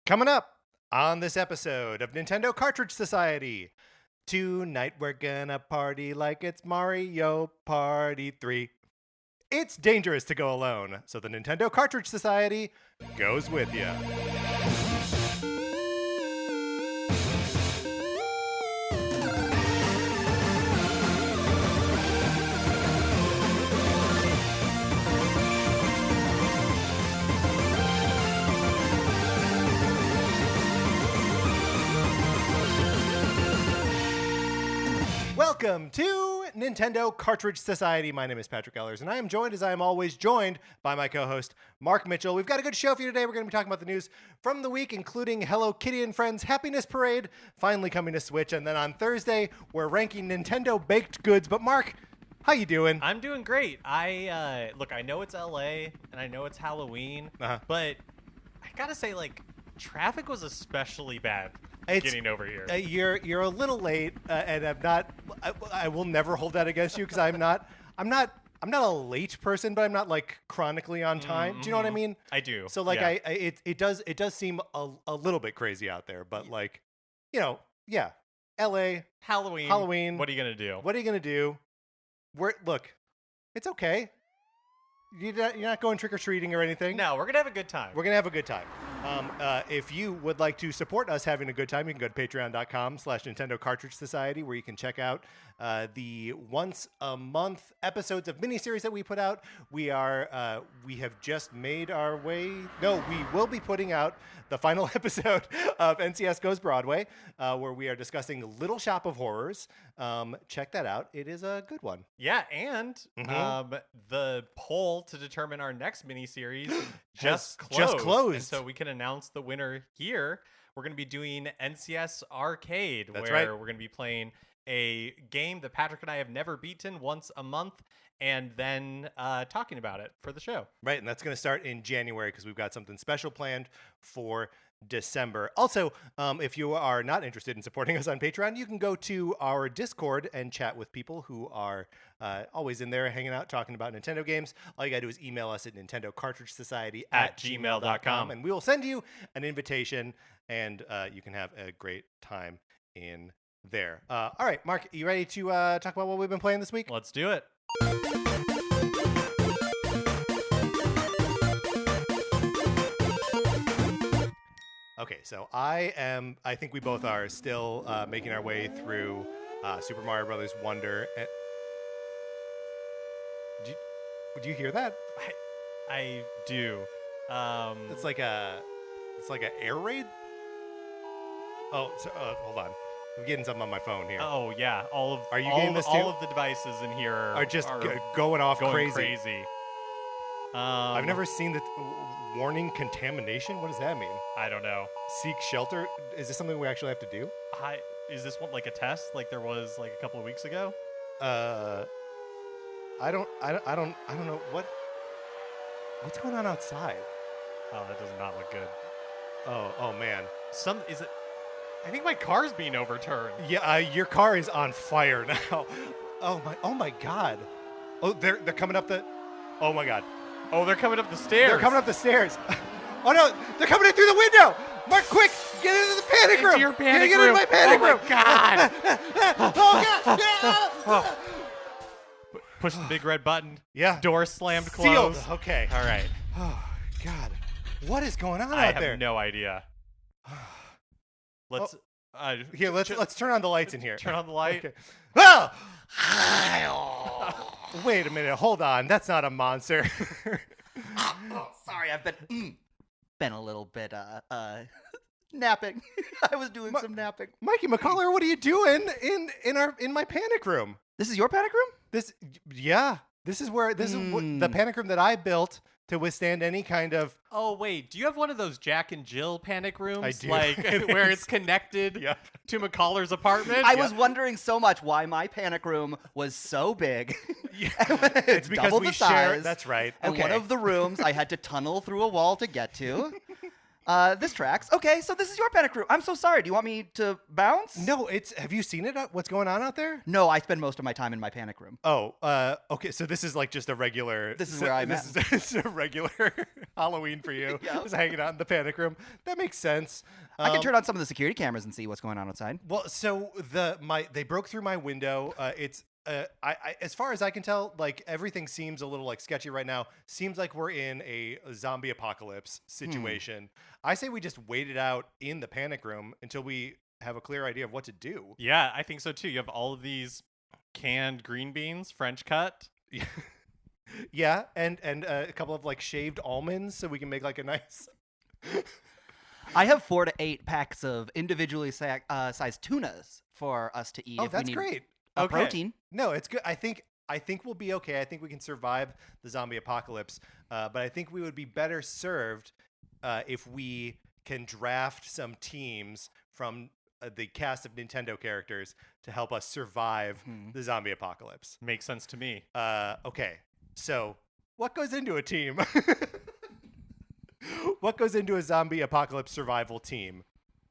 Coming up on this episode of Nintendo Cartridge Society. Tonight we're gonna party like it's Mario Party 3. It's dangerous to go alone, so the Nintendo Cartridge Society goes with you. Welcome to Nintendo Cartridge Society. My name is Patrick Ellers, and I am joined, as I am always joined, by my co-host, Mark Mitchell. We've got a good show for you today. We're going to be talking about the news from the week, including Hello Kitty and Friends Happiness Parade, finally coming to Switch. And then on Thursday, we're ranking Nintendo baked goods. But Mark, how you doing? I'm doing great. I know it's LA, and I know it's Halloween, but I gotta say, traffic was especially bad. Getting over here. You're a little late, and I'm not. I will never hold that against you because I'm not a late person, but I'm not chronically on time. Do you know what I mean? I do. So it does seem a little bit crazy out there, but L.A. Halloween. What are you gonna do? What are you gonna do? Look, it's okay. You're not going trick-or-treating or anything. No, we're going to have a good time. We're going to have a good time. If you would like to support us having a good time, you can go to patreon.com/Nintendo Cartridge Society, where you can check out the once-a-month episodes of miniseries that we put out. We have just made our way... No, we will be putting out the final episode of NCS Goes Broadway, where we are discussing Little Shop of Horrors. Check that out. It is a good one. Yeah, and the poll to determine our next miniseries just closed. And so we can announce the winner here. We're going to be doing NCS Arcade, where we're going to be playing a game that Patrick and I have never beaten once a month, and then talking about it for the show. Right, and that's going to start in January because we've got something special planned for December. Also, if you are not interested in supporting us on Patreon, you can go to our Discord and chat with people who are always in there hanging out, talking about Nintendo games. All you got to do is email us at nintendocartridgesociety@gmail.com, and we will send you an invitation, and you can have a great time in there. All right, Mark, you ready to talk about what we've been playing this week? Let's do it. Okay, so I think we both are still making our way through Super Mario Brothers Wonder. Do you hear that? I do. It's like an air raid. Oh, so, hold on. I'm getting something on my phone here. Oh yeah, Are you getting this too? All of the devices in here are just going off crazy. I've never seen the warning contamination. What does that mean? I don't know. Seek shelter. Is this something we actually have to do? Is this one like a test, like there was like a couple of weeks ago? I don't know what's going on outside. Oh, that does not look good. Oh man. I think my car's being overturned. Yeah, your car is on fire now. Oh my god. Oh, they're coming up the. Oh my god. Oh, they're coming up the stairs. They're coming up the stairs. Oh no, they're coming in through the window. Mark, quick, get into the panic room. Into your panic get room. Into my panic room. Oh my god. Oh god. Push the big red button. Yeah. Door slammed closed. Sealed. Okay. All right. Oh god. What is going on I out there? have no idea. Let's let's turn on the lights in here. Turn on the light. Okay. Oh! Wait a minute. Hold on. That's not a monster. Sorry, I've been a little bit napping. I was doing some napping. Mikey McCollor, what are you doing in my panic room? This is your panic room? This is the panic room that I built to withstand any kind of... Oh, wait. Do you have one of those Jack and Jill panic rooms? I do. Where it's connected to McCollor's apartment? I was wondering so much why my panic room was so big. It's because double we the share... size. That's right. And one of the rooms I had to tunnel through a wall to get to. This tracks. Okay, so this is your panic room. I'm so sorry. Do you want me to bounce? No, have you seen it? What's going on out there? No, I spend most of my time in my panic room. Oh, okay. So this is like just a regular. This is where I'm at. This is a regular Halloween for you. Yeah. Just hanging out in the panic room. That makes sense. I can turn on some of the security cameras and see what's going on outside. Well, so they broke through my window. It's as far as I can tell, like everything seems a little like sketchy right now. Seems like we're in a zombie apocalypse situation. I say we just wait it out in the panic room until we have a clear idea of what to do. Yeah, I think so too. You have all of these canned green beans, French cut. Yeah, and a couple of like shaved almonds, so we can make like a nice. I have 4 to 8 packs of individually sized tunas for us to eat. Oh, if that's we need great. Protein. No, it's good. I think we'll be okay. I think we can survive the zombie apocalypse. But I think we would be better served if we can draft some teams from the cast of Nintendo characters to help us survive the zombie apocalypse. Makes sense to me. Okay, so what goes into a team? What goes into a zombie apocalypse survival team?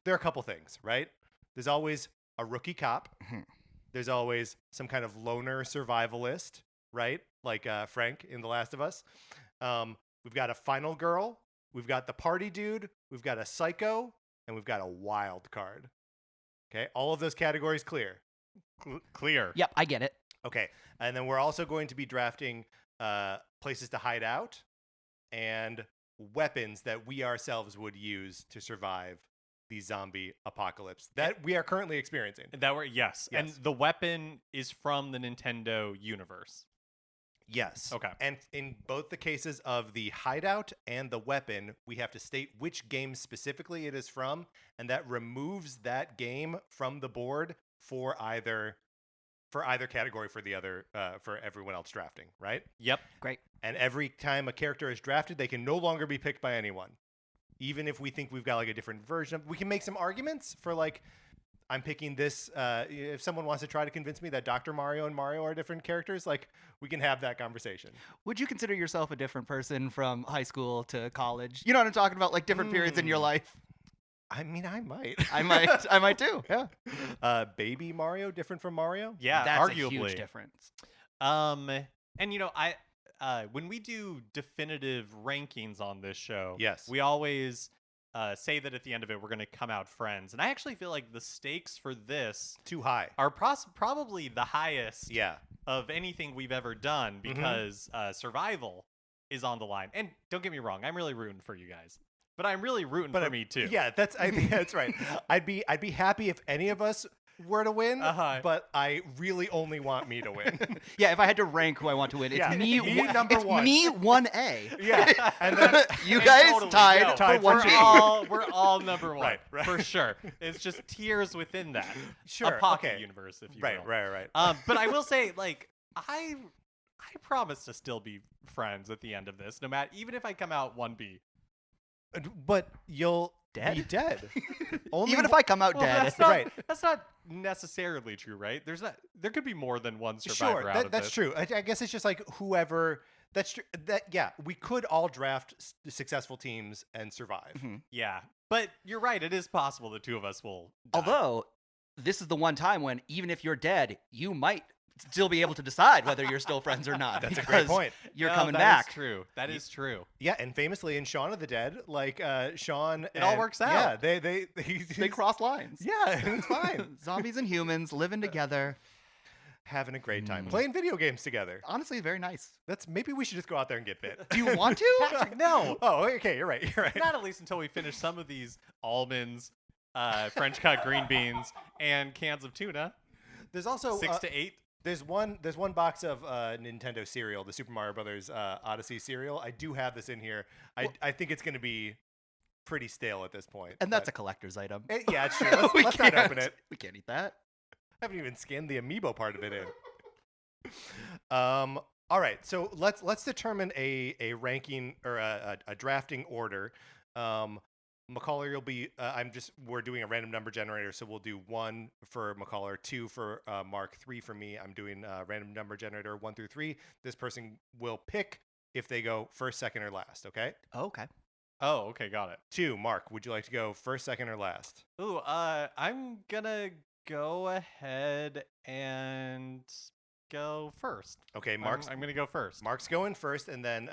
There are a couple things, right? There's always a rookie cop. There's always some kind of loner survivalist, right? Like Frank in The Last of Us. We've got a final girl. We've got the party dude. We've got a psycho. And we've got a wild card. Okay, all of those categories clear. Clear. Yep, I get it. Okay, and then we're also going to be drafting places to hide out and weapons that we ourselves would use to survive the zombie apocalypse that we are currently experiencing. Yes. And the weapon is from the Nintendo universe. Yes. Okay. And in both the cases of the hideout and the weapon, we have to state which game specifically it is from, and that removes that game from the board for either category for the other for everyone else drafting, right? Yep. Great. And every time a character is drafted, they can no longer be picked by anyone. Even if we think we've got like a different version we can make some arguments for like, I'm picking this. If someone wants to try to convince me that Dr. Mario and Mario are different characters, like we can have that conversation. Would you consider yourself a different person from high school to college? You know what I'm talking about? Like different periods in your life? I mean, I might. I might too. Yeah. Baby Mario different from Mario? Yeah, That's arguably. a huge difference. And you know, when we do definitive rankings on this show, yes, we always say that at the end of it we're going to come out friends. And I actually feel like the stakes for this too high are probably the highest yeah. of anything we've ever done because survival is on the line. And don't get me wrong, I'm really rooting for you guys. But I'm really rooting for me too. Yeah, I think that's right. I'd be happy if any of us were to win, but I really only want me to win. Yeah, if I had to rank who I want to win, it's me. Number one. Me 1A. Yeah, and then you guys totally, tied for 1B. We're all number one, right. For sure. It's just tiers within that. Sure, a pocket universe, if you will. Right. But I will say, like, I promise to still be friends at the end of this, no matter even if I come out 1B. But you'll be dead. Even if I come out dead. That's not necessarily true, right? There could be more than one survivor out of that's this. true. I guess it's just like whoever. That's true. We could all draft successful teams and survive. Mm-hmm. Yeah, but you're right. It is possible the two of us will die. Although, this is the one time when even if you're dead, you might still be able to decide whether you're still friends or not. That's a great point. You're coming back. That is true. That is true. Yeah, and famously in Shaun of the Dead, like Shaun, it all works out. Yeah, they cross lines. Yeah, it's fine. Zombies and humans living together, having a great time, playing video games together. Honestly, very nice. Maybe we should just go out there and get bit. Do you want to? Patrick, no. Oh, okay. You're right. Not at least until we finish some of these almonds, French cut green beans, and cans of tuna. There's also 6 to 8. There's one box of Nintendo cereal, the Super Mario Brothers Odyssey cereal. I do have this in here. I think it's going to be pretty stale at this point. And that's a collector's item. Yeah, it's true. Let's not open it. We can't eat that. I haven't even scanned the amiibo part of it in. All right, so let's determine a ranking or a drafting order. McCollor, you'll be. We're doing a random number generator, so we'll do 1 for McCollor, 2 for Mark, 3 for me. I'm doing a random number generator 1 through 3. This person will pick if they go first, second, or last. Okay. Okay. Oh, okay, got it. 2, Mark, would you like to go first, second, or last? Ooh, I'm gonna go ahead and go first. Okay, I'm gonna go first. Mark's going first, and then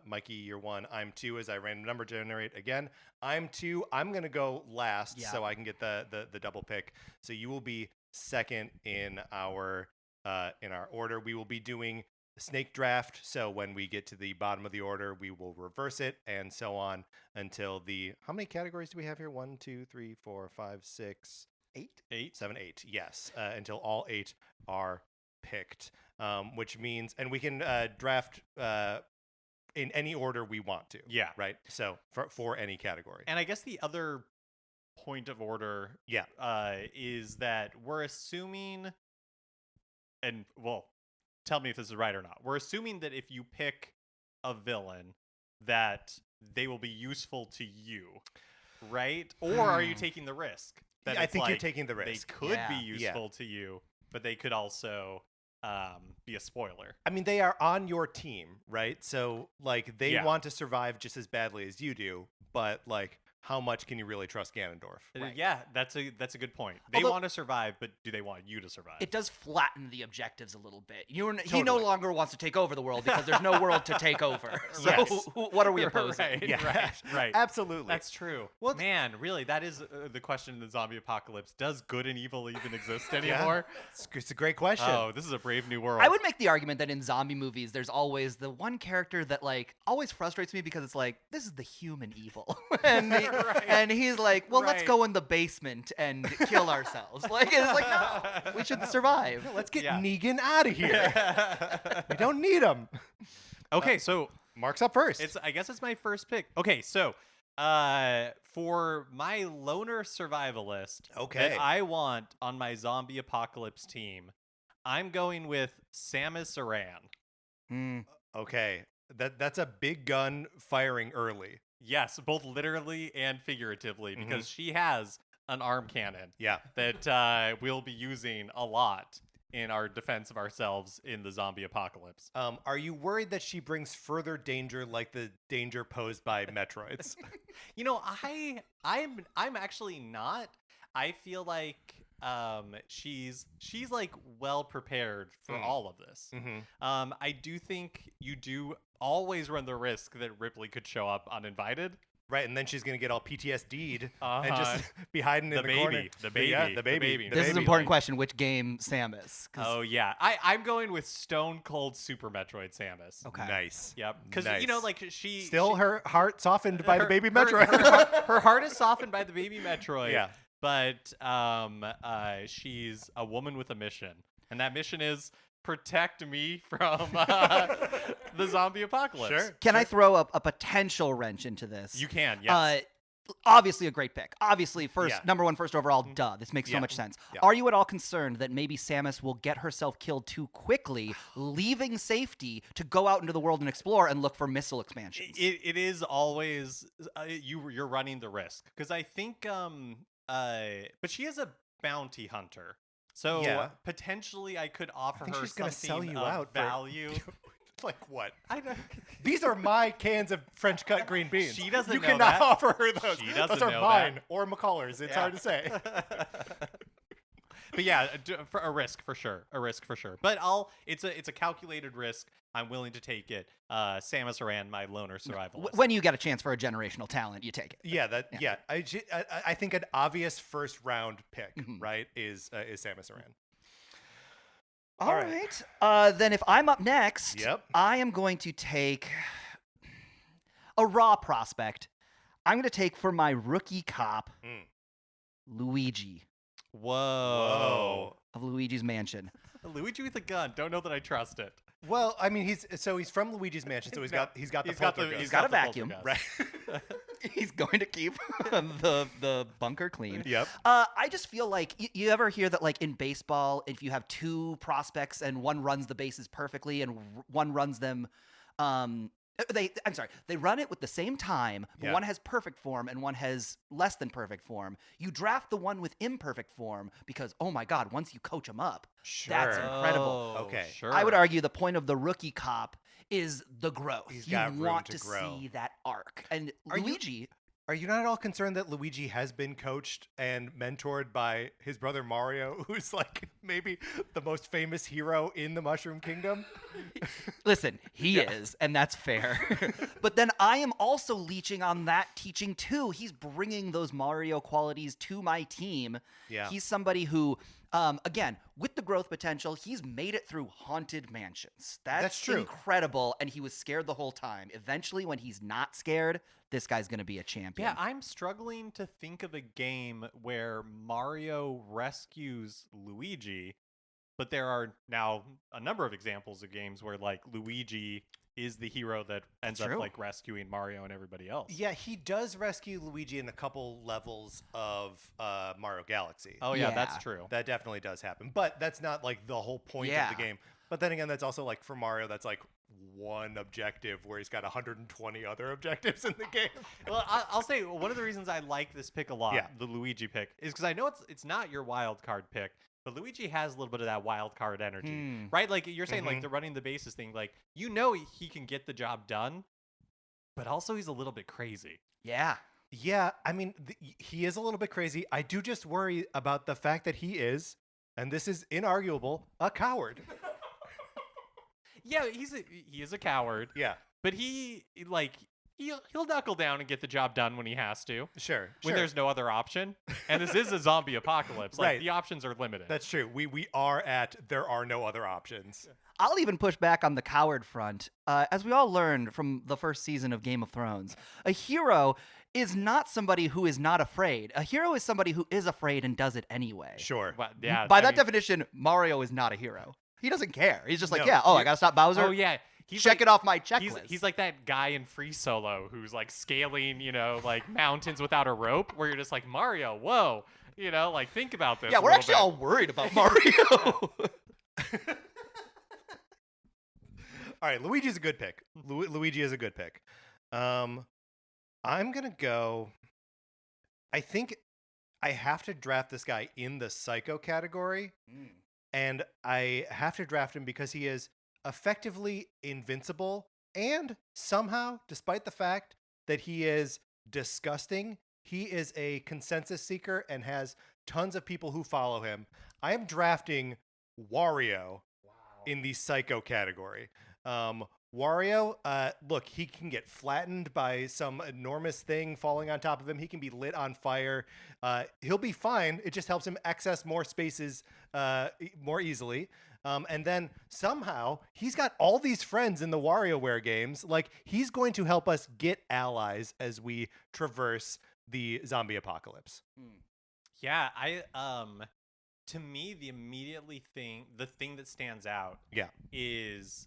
Mikey, you're 1. I'm 2 as I random number generate again. I'm 2. I'm gonna go last so I can get the double pick. So you will be second in our order. We will be doing snake draft. So when we get to the bottom of the order, we will reverse it, and so on until how many categories do we have here? 1, 2, 3, 4, 5, 6, 8, 7, 8. Yes, until all 8 are picked, which means, and we can draft in any order we want to. Yeah. Right. So for any category. And I guess the other point of order, is that we're assuming, and well, tell me if this is right or not. We're assuming that if you pick a villain, that they will be useful to you, right? Or are you taking the risk? I think you're taking the risk. They could be useful to you, but they could also be a spoiler. I mean, they are on your team, right? So, like, they want to survive just as badly as you do, but, like, how much can you really trust Ganondorf? Right. Yeah, that's a good point. They want to survive, but do they want you to survive? It does flatten the objectives a little bit. He no longer wants to take over the world because there's no world to take over. So what are we opposing? Right. Absolutely. That's true. Well, man, really, that is the question in the zombie apocalypse. Does good and evil even exist anymore? It's a great question. Oh, this is a brave new world. I would make the argument that in zombie movies, there's always the one character that, like, always frustrates me because it's like, this is the human evil. And he's like, well, let's go in the basement and kill ourselves. Like, it's like, no, we should survive. Let's get Negan out of here. We don't need him. Okay, so Mark's up first. I guess it's my first pick. Okay, so for my loner survivalist that I want on my zombie apocalypse team, I'm going with Samus Aran. Okay, that's a big gun firing early. Yes, both literally and figuratively, because she has an arm cannon. Yeah. That we'll be using a lot in our defense of ourselves in the zombie apocalypse. Are you worried that she brings further danger, like the danger posed by Metroids? You know, I'm actually not. I feel like she's like well prepared for all of this. I do think you do always run the risk that Ripley could show up uninvited. Right, and then she's going to get all PTSD'd and just be hiding in the corner. The baby. This is an important question. Which game Samus? Oh, yeah. I'm going with Stone Cold Super Metroid Samus. Okay. Nice. Yep. Because, you know, like, her heart softened by the baby Metroid. Her heart is softened by the baby Metroid. Yeah. But she's a woman with a mission. And that mission is protect me from the zombie apocalypse. Sure. Can I throw a potential wrench into this? You can, yes. Obviously a great pick. Obviously, number one, first overall, duh. This makes so much sense. Yeah. Are you at all concerned that maybe Samus will get herself killed too quickly, leaving safety to go out into the world and explore and look for missile expansions? It is always, you're running the risk. Because I think, but she is a bounty hunter. So potentially I could offer her something sell you of out value. Like what? I don't. These are my cans of French cut green beans. She doesn't you know cannot that. offer her those. She doesn't those are know mine that. or McCollor's. It's hard to say. But yeah, for a risk for sure. But it's a calculated risk. I'm willing to take it. Samus Aran, my loner survivalist. When you get a chance for a generational talent, you take it. Yeah, I think an obvious first round pick, right, is Samus Aran. All right. Then if I'm up next, I am going to take a raw prospect. I'm going to take for my rookie cop, Luigi. Whoa. Of Luigi's Mansion. Luigi with a gun. Don't know that I trust it. Well, I mean, he's from Luigi's Mansion, so he's got a vacuum, right? He's going to keep the bunker clean. Yep. I just feel like you ever hear that, like in baseball, if you have two prospects and one runs the bases perfectly and one runs them, they run it with the same time, but one has perfect form and one has less than perfect form. You draft the one with imperfect form because, oh my God, once you coach them up, that's incredible. Okay. Sure. I would argue the point of the rookie cop is the growth. He's you got room want to to grow. see that arc. And Luigi... Are you not at all concerned that Luigi has been coached and mentored by his brother Mario, who's like maybe the most famous hero in the Mushroom Kingdom? Listen, he is, and that's fair. But then I am also leeching on that teaching too. He's bringing those Mario qualities to my team. Yeah. He's somebody who, again, with the growth potential, he's made it through haunted mansions. That's true. Incredible, and he was scared the whole time. Eventually, when he's not scared, this guy's going to be a champion. Yeah, I'm struggling to think of a game where Mario rescues Luigi, but there are now a number of examples of games where like Luigi is the hero that ends up like rescuing Mario and everybody else. Yeah, he does rescue Luigi in a couple levels of Mario Galaxy. Oh yeah, that's true. That definitely does happen. But that's not like the whole point of the game. But then again, that's also like for Mario, that's like one objective where he's got 120 other objectives in the game. Well, I'll say one of the reasons I like this pick a lot, the Luigi pick, is because I know it's not your wild card pick, but Luigi has a little bit of that wild card energy, right? Like you're saying, like the running the bases thing, like you know he can get the job done, but also he's a little bit crazy. Yeah. Yeah, I mean, he is a little bit crazy. I do just worry about the fact that he is, and this is inarguable, a coward. Yeah, he is a coward. Yeah. But he'll knuckle down and get the job done when he has to. Sure. When there's no other option. And this is a zombie apocalypse. Like Right. the options are limited. That's true. We are at there are no other options. I'll even push back on the coward front. As we all learned from the first season of Game of Thrones, a hero is not somebody who is not afraid. A hero is somebody who is afraid and does it anyway. Sure. Well, yeah. By that definition, Mario is not a hero. He doesn't care. He's just like, I gotta stop Bowser. Oh yeah. Check it off my checklist. He's like that guy in Free Solo who's like scaling, like mountains without a rope, where you're just like, Mario, whoa, like think about this. Yeah, we're actually all worried about Mario. All right, Luigi's a good pick. Luigi is a good pick. I'm gonna go. I think I have to draft this guy in the Psycho category. And I have to draft him because he is effectively invincible, and somehow, despite the fact that he is disgusting, he is a consensus seeker and has tons of people who follow him. I am drafting Wario in the Psycho category. Wario, look, he can get flattened by some enormous thing falling on top of him. He can be lit on fire. He'll be fine. It just helps him access more spaces more easily. And then somehow he's got all these friends in the WarioWare games. Like, he's going to help us get allies as we traverse the zombie apocalypse. Yeah, to me, the thing that stands out is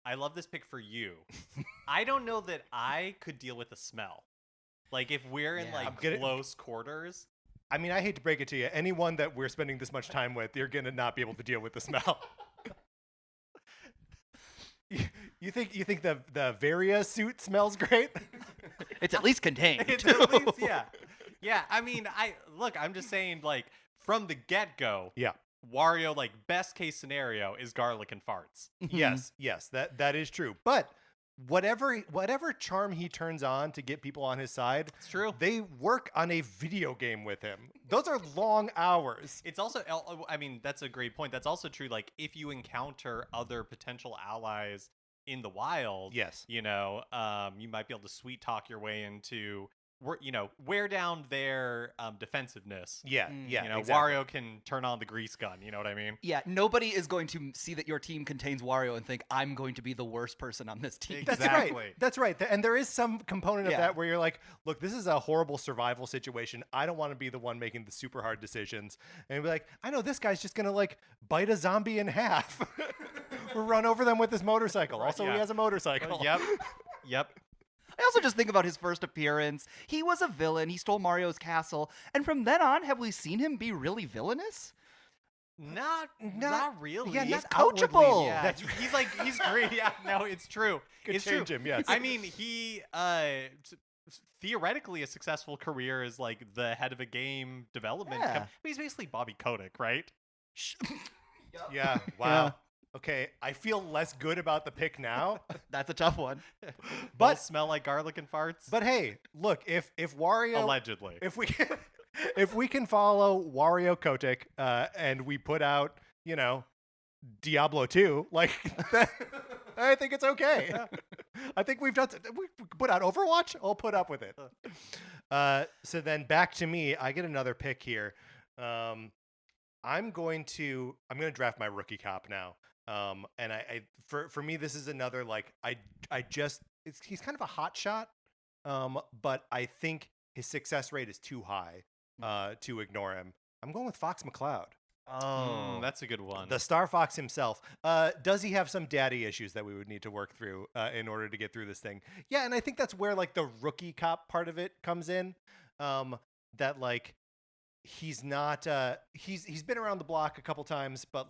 I love this pick for you. I don't know that I could deal with the smell. Like, if we're in close quarters. I mean, I hate to break it to you. Anyone that we're spending this much time with, you're going to not be able to deal with the smell. You think the Varia suit smells great? It's at least contained. It's at least, yeah. Yeah, I mean, I'm just saying, like, from the get-go. Yeah. Wario, like, best case scenario is garlic and farts. Yes, that is true. But whatever charm he turns on to get people on his side, it's true. They work on a video game with him. Those are long hours. It's also, I mean, that's a great point. That's also true. Like, if you encounter other potential allies in the wild, yes, you might be able to sweet talk your way into wear down their defensiveness. Yeah, exactly. Wario can turn on the grease gun. You know what I mean? Yeah, nobody is going to see that your team contains Wario and think, I'm going to be the worst person on this team. Exactly. That's right. And there is some component of that where you're like, look, this is a horrible survival situation. I don't want to be the one making the super hard decisions. And be like, I know this guy's just going to like bite a zombie in half or run over them with his motorcycle. Also, he has a motorcycle. Yep. I also just think about his first appearance. He was a villain. He stole Mario's castle. And from then on, have we seen him be really villainous? Not really. Yeah, he's coachable. Yeah, he's great. Yeah, no, it's true. It's true, Jim. Yes. I mean, he theoretically a successful career as like the head of a game development company. He's basically Bobby Kotick, right? Yeah. Wow. Okay, I feel less good about the pick now. That's a tough one. But smell like garlic and farts. But hey, look, if Wario allegedly, if we can follow Wario Kotick and we put out, Diablo 2, like that, I think it's okay. I think we put out Overwatch. I'll put up with it. So then back to me. I get another pick here. I'm going to draft my rookie cop now. And for me, this is another he's kind of a hot shot. But I think his success rate is too high to ignore him. I'm going with Fox McCloud. Oh, that's a good one. The Star Fox himself. Does he have some daddy issues that we would need to work through in order to get through this thing? Yeah, and I think that's where the rookie cop part of it comes in. That he's not he's been around the block a couple times, but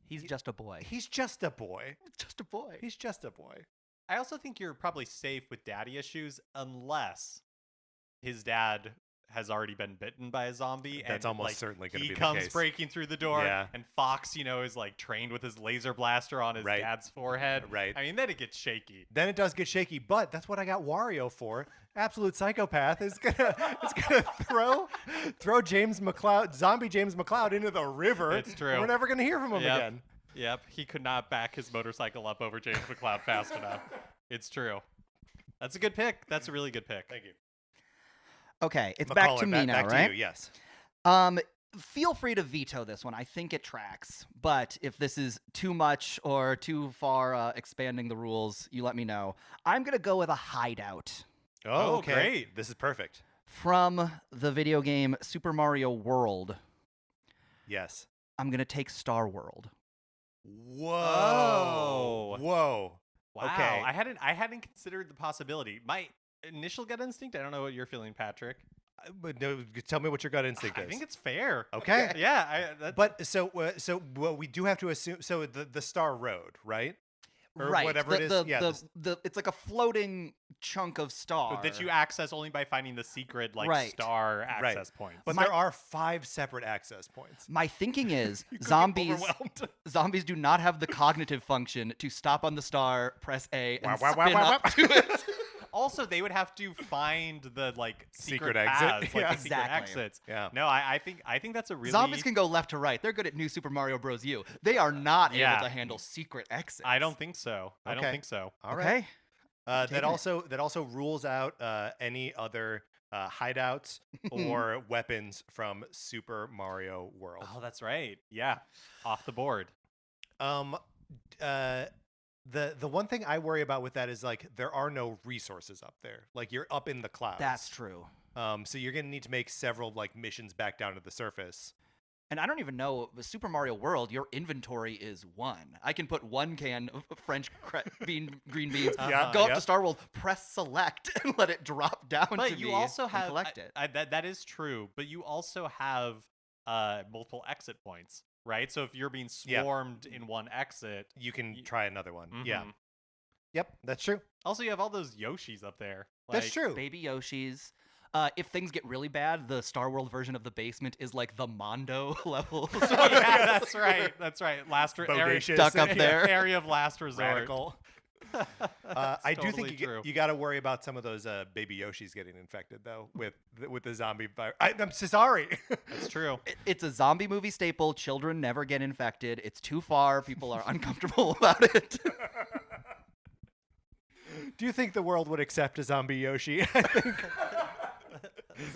he's just a boy. He's just a boy. Just a boy. He's just a boy. I also think you're probably safe with daddy issues unless his dad has already been bitten by a zombie. That's and, almost certainly going to be the case. He case. comes breaking through the door, yeah. and Fox, is trained with his laser blaster on his dad's forehead. Right. I mean, then it gets shaky. Then it does get shaky, but that's what I got Wario for. Absolute psychopath is gonna throw James McCloud, zombie James McCloud, into the river. It's true. We're never gonna hear from him again. Yep. He could not back his motorcycle up over James McCloud fast enough. It's true. That's a good pick. That's a really good pick. Thank you. Okay, it's McCollor, back to me now, back right? To you, yes. Feel free to veto this one. I think it tracks. But if this is too much or too far expanding the rules, you let me know. I'm going to go with a hideout. Oh, okay. Great. This is perfect. From the video game Super Mario World. Yes. I'm going to take Star World. Whoa. Whoa. Wow. Okay. I hadn't considered the possibility. My initial gut instinct, I don't know what you're feeling, Patrick. But no, tell me what your gut instinct is. I think it's fair. Okay. Yeah. But so we do have to assume. So the Star Road, right? Or right. whatever it is. It's like a floating chunk of star that you access only by finding the secret star access points. But there are 5 separate access points. My thinking is zombies do not have the cognitive function to stop on the star, press A, and spin up to it. Also, they would have to find the secret exit. Paths, secret exits. Yeah. No, I think that's a really Zombies can go left to right. They're good at New Super Mario Bros. U. They are not able to handle secret exits. I don't think so. I don't think so. All right. That also rules out any other hideouts or weapons from Super Mario World. Oh, that's right. Yeah, off the board. The one thing I worry about with that is there are no resources up there. You're up in the clouds. That's true. So you're gonna need to make several missions back down to the surface. And I don't even know, with Super Mario World, your inventory is 1. I can put 1 can of French green beans, go up to Star World, press select, and let it drop down to me. But you also have collect it. That is true. But you also have multiple exit points, right? So if you're being swarmed in one exit, you can try another one. Mm-hmm. Yeah. Yep, that's true. Also, you have all those Yoshis up there. That's true. Baby Yoshis. If things get really bad, the Star World version of the basement is the Mondo level. Yeah, that's right. That's right. Stuck up there. Area of last resort. Radical. I do think you got to worry about some of those baby Yoshis getting infected though with the zombie virus. I'm so sorry. That's true. It's a zombie movie staple. Children never get infected. It's too far. People are uncomfortable about it. Do you think the world would accept a zombie Yoshi? I think.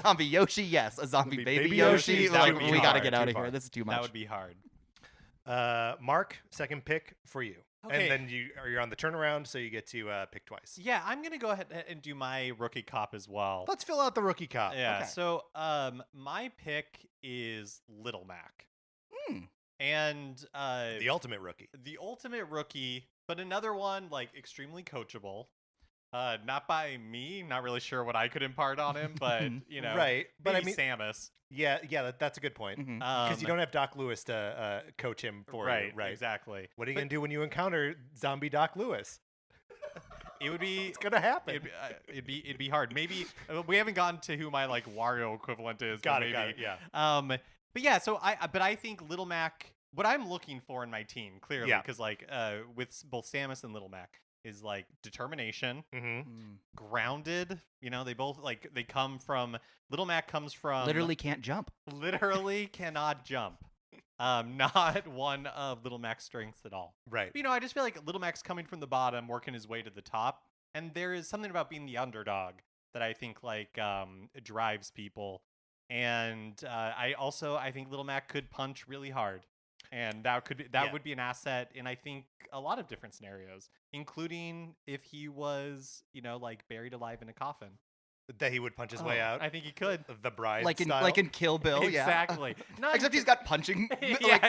Zombie Yoshi, yes. A zombie baby Yoshi. We got to get out of here. This is too much. That would be hard. Mark, second pick for you. Okay. And then you're on the turnaround, so you get to pick twice. Yeah, I'm going to go ahead and do my rookie cop as well. Let's fill out the rookie cop. Yeah, okay. So my pick is Little Mac. And the ultimate rookie. The ultimate rookie, but another one extremely coachable. Not by me. Not really sure what I could impart on him, but right. But I mean, Samus. Yeah, that's a good point. Because you don't have Doc Lewis to coach him for you. Right. Exactly. What are you gonna do when you encounter zombie Doc Lewis? It would be. It's gonna happen. It'd be hard. Maybe we haven't gotten to who my Wario equivalent is. Got it. Yeah. But yeah. So I think Little Mac what I'm looking for in my team, clearly, Yeah. because with both Samus and Little Mac is like determination, grounded. They both they come from Little Mac comes from literally can't jump. Literally cannot jump. Not one of Little Mac's strengths at all. Right. But, I just feel like Little Mac's coming from the bottom, working his way to the top, and there is something about being the underdog that I think drives people. And I think Little Mac could punch really hard, and that would be an asset in I think a lot of different scenarios, including if he was buried alive in a coffin. That he would punch his way out. I think he could. The bride like style. in Kill Bill. Exactly. Except he's got punching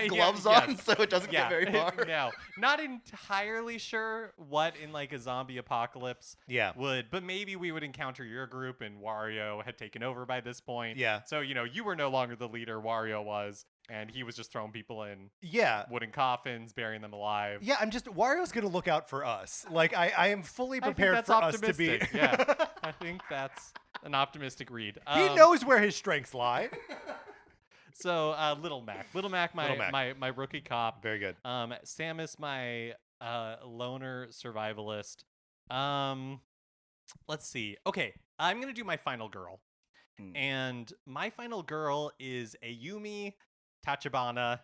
gloves on, so it doesn't get very far. No, not entirely sure what in a zombie apocalypse would, but maybe we would encounter your group and Wario had taken over by this point. Yeah. So you were no longer the leader, Wario was, and he was just throwing people in wooden coffins, burying them alive. Yeah, Wario's gonna look out for us. I am fully prepared for us to be. Yeah, I think that's an optimistic read. He knows where his strengths lie. So Little Mac, my rookie cop. Very good. Samus, my loner survivalist. Let's see. Okay, I'm gonna do my final girl, and my final girl is Ayumi Tachibana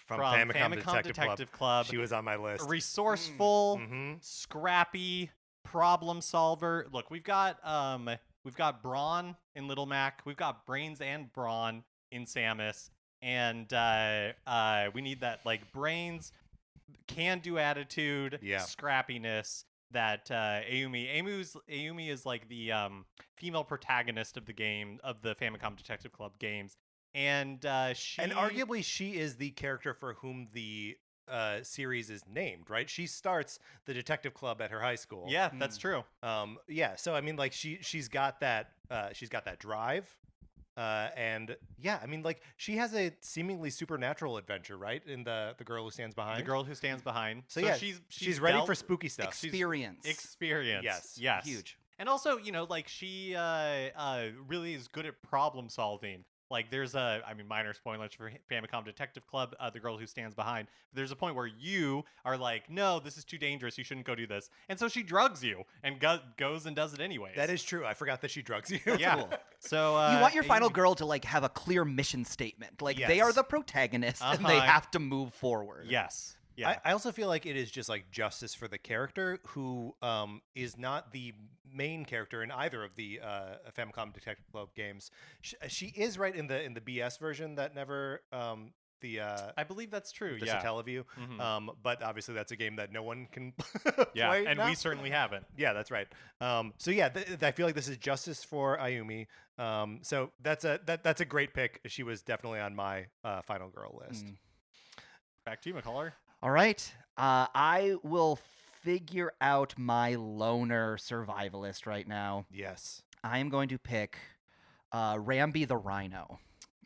from Famicom Detective Club. She was on my list. Resourceful, scrappy, problem solver. Look, we've got brawn in Little Mac. We've got brains and brawn in Samus, and we need that brains, can-do attitude, scrappiness. That Ayumi is the female protagonist of the game, of the Famicom Detective Club games. And arguably she is the character for whom the series is named, right? She starts the detective club at her high school. Yeah, that's true. So she's got that drive. She has a seemingly supernatural adventure, right? In the Girl Who Stands Behind. The Girl Who Stands Behind. So she's ready for spooky stuff. Experience. Yes. Huge. And also, she really is good at problem solving. There's minor spoilers for Famicom Detective Club, The Girl Who Stands Behind. There's a point where you are like, no, this is too dangerous. You shouldn't go do this. And so she drugs you and goes and does it anyways. That is true. I forgot that she drugs you. Yeah. Cool. So you want your final girl to have a clear mission statement. They are the protagonist and they have to move forward. Yes. Yeah. I also feel like it is just justice for the character who is not the main character in either of the Famicom Detective Club games. She is right in the BS version that never I believe that's true. The Satellaview. But obviously that's a game that no one can play. And now. We certainly haven't. Yeah, that's right. I feel like this is justice for Ayumi. So that's a great pick. She was definitely on my final girl list. Back to you, McCollor. All right. I will figure out my loner survivalist right now. Yes. I am going to pick Rambi the Rhino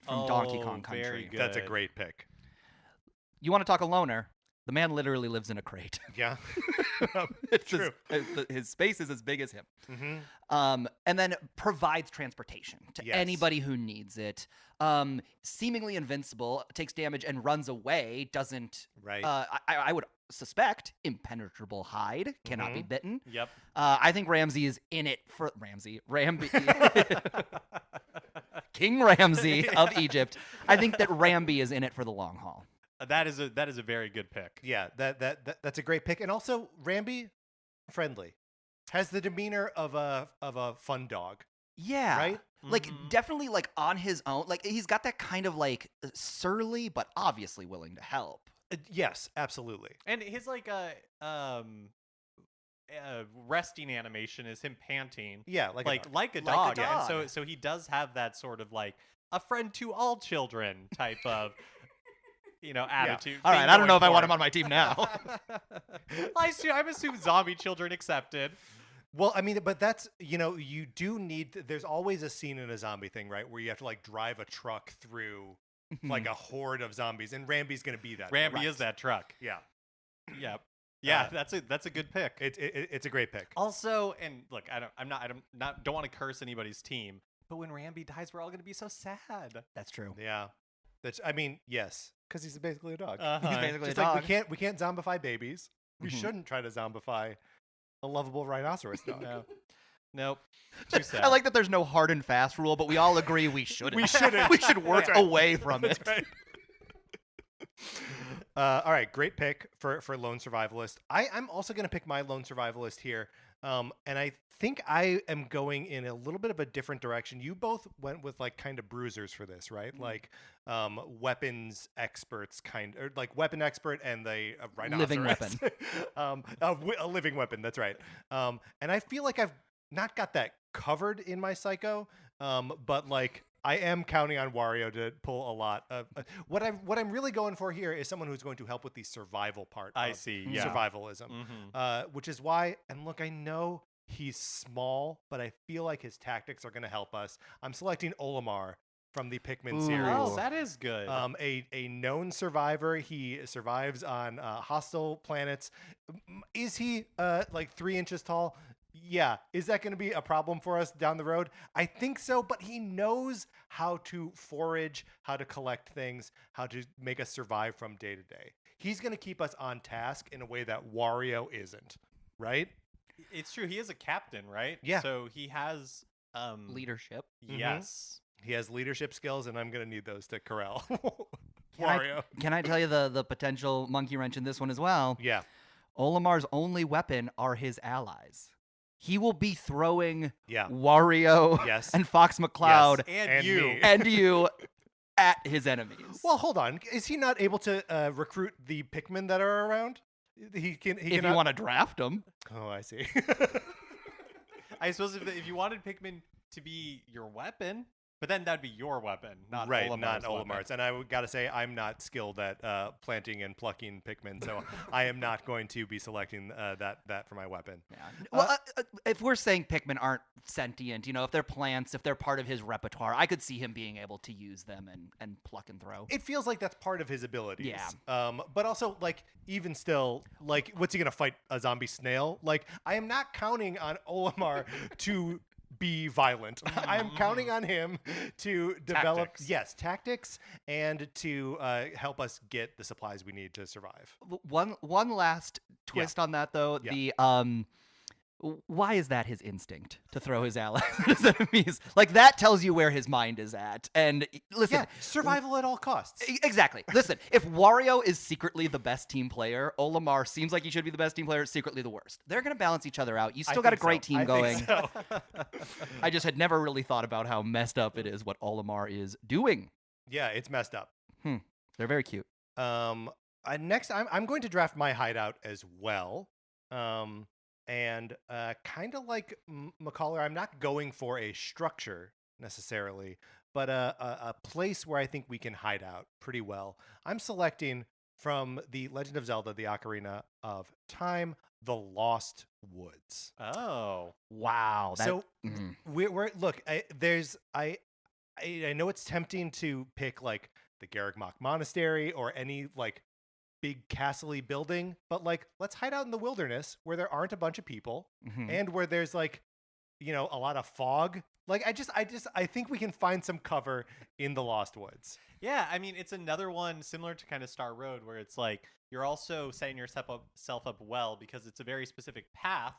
from Donkey Kong Country. Very good. That's a great pick. You want to talk a loner? The man literally lives in a crate. Yeah. It's true. His space is as big as him. Mm-hmm. And then provides transportation to anybody who needs it. Seemingly invincible, takes damage and runs away. Doesn't. Right. I would suspect impenetrable hide, cannot be bitten. Yep. I think Ramsey is in it for Rambi. King Ramsey of Egypt. I think that Rambi is in it for the long haul. That is a very good pick. Yeah, that's a great pick. And also Rambi, friendly, has the demeanor of a fun dog. Yeah. Right? Definitely on his own. He's got that kind of surly but obviously willing to help. Yes, absolutely. And his resting animation is him panting. Yeah, like a dog. Yeah. And so he does have that sort of a friend to all children type of attitude. All right, I don't know if I want him on my team now. I'm assuming zombie children accepted. Well, but that's, you do need, there's always a scene in a zombie thing, right, where you have to drive a truck through a horde of zombies, and Rambi's going to be that. Rambi is that truck. Yeah. Yep. Yeah, that's a good pick. It's a great pick. Also, and look, I don't want to curse anybody's team, but when Rambi dies, we're all going to be so sad. That's true. Yeah. Yes. Because he's basically a dog. He's basically Just a dog. we can't zombify babies. We shouldn't try to zombify a lovable rhinoceros dog. No. Nope. Too sad. I like that there's no hard and fast rule, but we all agree we shouldn't. We shouldn't. We should work away from it. That's right. All right, great pick for lone survivalist. I'm also going to pick my lone survivalist here, and I think I am going in a little bit of a different direction. You both went with like kind of bruisers for this, right? Like weapons experts, or like weapon expert and the rhinoceros. Living weapon. A living weapon. That's right. And I feel like I've not got that covered in my psycho, but like. I am counting on Wario to pull a lot of what I'm really going for here is someone who's going to help with the survival part. I see. Yeah. Survivalism, which is why. And look, I know he's small, but I feel like his tactics are going to help us. I'm selecting Olimar from the Pikmin series. Oh, that is good. A known survivor. He survives on hostile planets. Is he like 3 inches tall? Yeah. Is that going to be a problem for us down the road? I think so, but he knows how to forage, how to collect things, how to make us survive from day to day. He's going to keep us on task in a way that Wario isn't, right? It's true. He is a captain, right? Yeah. So he has Leadership. Yes. He has leadership skills, and I'm going to need those to corral Wario. Can I tell you the potential monkey wrench in this one as well? Yeah. Olimar's only weapon are his allies. He will be throwing Wario and Fox McCloud and you. and you at his enemies. Well, hold on. Is he not able to recruit the Pikmin that are around? He if you want to draft them. Oh, I see. I suppose if you wanted Pikmin to be your weapon, but then that'd be your weapon, not right, Olimar's not Olimar's. And I got to say, I'm not skilled at planting and plucking Pikmin, so I am not going to be selecting that for my weapon. Yeah. Well, if we're saying Pikmin aren't sentient, if they're plants, if they're part of his repertoire, I could see him being able to use them and pluck and throw. It feels like that's part of his abilities. Yeah. But also, like, even still, like, what's he going to fight, a zombie snail? Like, I am not counting on Olimar to be violent. I'm counting on him to develop tactics and to help us get the supplies we need to survive. One last twist on that though. The why is that his instinct to throw his allies at his enemies? Like that tells you where his mind is at. And listen, survival at all costs. Exactly. Listen, if Wario is secretly the best team player, Olimar seems like he should be the best team player, secretly the worst. They're going to balance each other out. You still got a great team going. I just had never really thought about how messed up it is what Olimar is doing. Yeah, it's messed up. They're very cute. Next, I'm going to draft my hideout as well. And kind of like McCollor, I'm not going for a structure necessarily, but a place where I think we can hide out pretty well. I'm selecting from The Legend of Zelda, The Ocarina of Time, The Lost Woods. Oh. Wow. We're look, I know it's tempting to pick like the Garreg Mach Monastery or any like big castle-y building, but like let's hide out in the wilderness where there aren't a bunch of people and where there's like a lot of fog. Like I think we can find some cover in the Lost Woods. Yeah, I mean it's another one similar to kind of Star Road where it's like you're also setting yourself up well because it's a very specific path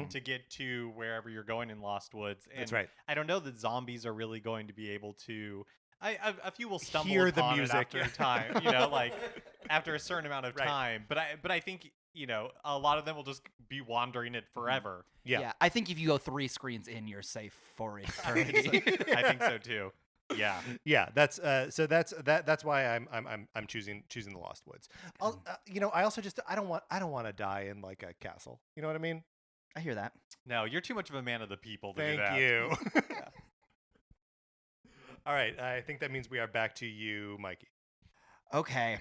to get to wherever you're going in Lost Woods. And that's right. I don't know that zombies are really going to be able to a few will stumble hear upon the music it after time, like after a certain amount of time. But I think a lot of them will just be wandering it forever. Yeah. I think if you go 3 screens in, you're safe for eternity. I think so too. Yeah. Yeah. That's why I'm choosing the Lost Woods. I also just I don't want to die in like a castle. You know what I mean? I hear that. No, you're too much of a man of the people to Thank do that. you. All right, I think that means we are back to you, Mikey. Okay.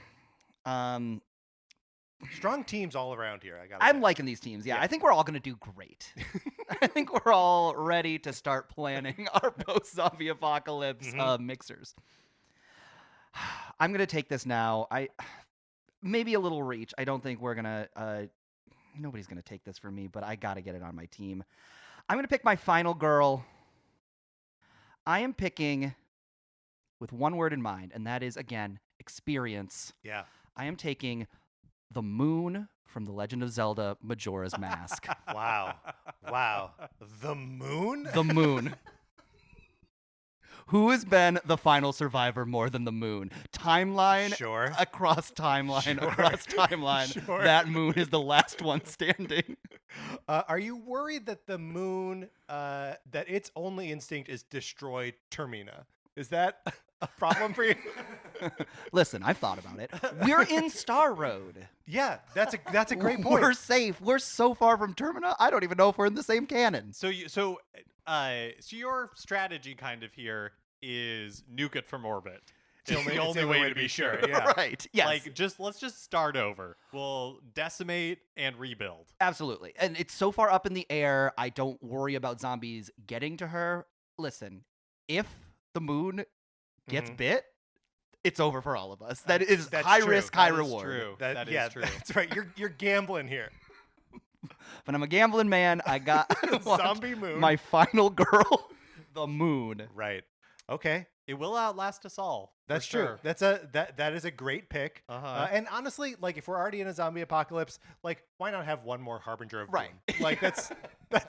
Strong teams all around here. I'm liking these teams. Yeah, I think we're all going to do great. I think we're all ready to start planning our post-zombie apocalypse mixers. I'm going to take this now. Maybe a little reach. I don't think we're going to... nobody's going to take this from me, but I got to get it on my team. I'm going to pick my final girl. I am picking... with one word in mind, and that is, again, experience. Yeah. I am taking the moon from The Legend of Zelda Majora's Mask. Wow. The moon? The moon. Who has been the final survivor more than the moon? Timeline Sure. across timeline across timeline. Sure. That moon is the last one standing. Are you worried that the moon, that its only instinct is destroy Termina? Is that a problem for you? Listen, I've thought about it. We're in Star Road. Yeah, that's a great point. We're safe. We're so far from Termina. I don't even know if we're in the same canon. So your strategy kind of here is nuke it from orbit. It's the only way to be sure. Yeah. Right. Yes. Like let's just start over. We'll decimate and rebuild. Absolutely. And it's so far up in the air. I don't worry about zombies getting to her. Listen, if the moon gets bit, it's over for all of us. That's high true. risk, high That is reward. true. That yeah, is true. That's right. You're gambling here. But I'm a gambling man. I got Zombie moon. my final girl, the moon. Right. Okay. It will outlast us all. That's for true. sure. That is a great pick. Uh-huh. And honestly, like if we're already in a zombie apocalypse, like why not have one more harbinger of doom? Right. Like that's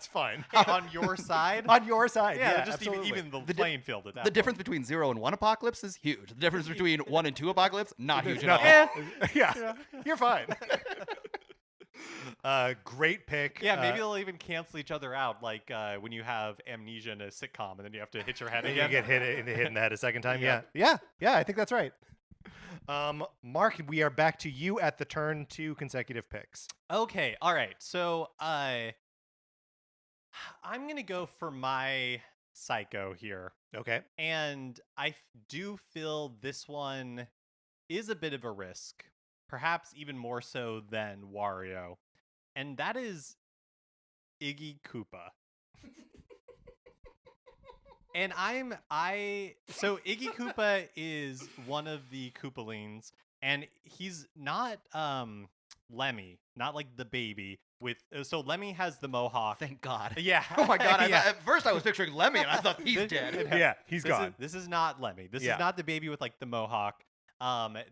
fine. Hey, on your side. On your side. Yeah, just absolutely. even the playing field at that. The difference between 0 and 1 apocalypse is huge. The difference between 1 and 2 apocalypse, not huge at all. Yeah. You're fine. Great pick. Yeah, maybe they'll even cancel each other out, like when you have amnesia in a sitcom, and then you have to hit your head and again. you get hit in the head a second time. Yeah. Yeah. I think that's right. Mark, we are back to you at the turn 2 consecutive picks. Okay, all right. So I'm gonna go for my psycho here, Okay. and I do feel this one is a bit of a risk, perhaps even more so than Wario, and that is Iggy Koopa. And so Iggy Koopa is one of the Koopalings, and he's not Lemmy, not like the baby. So Lemmy has the mohawk. Thank God. Yeah. Oh my God. Yeah. At first I was picturing Lemmy and I thought he's dead. Yeah, he's gone. This is not Lemmy. This is not the baby with like the mohawk.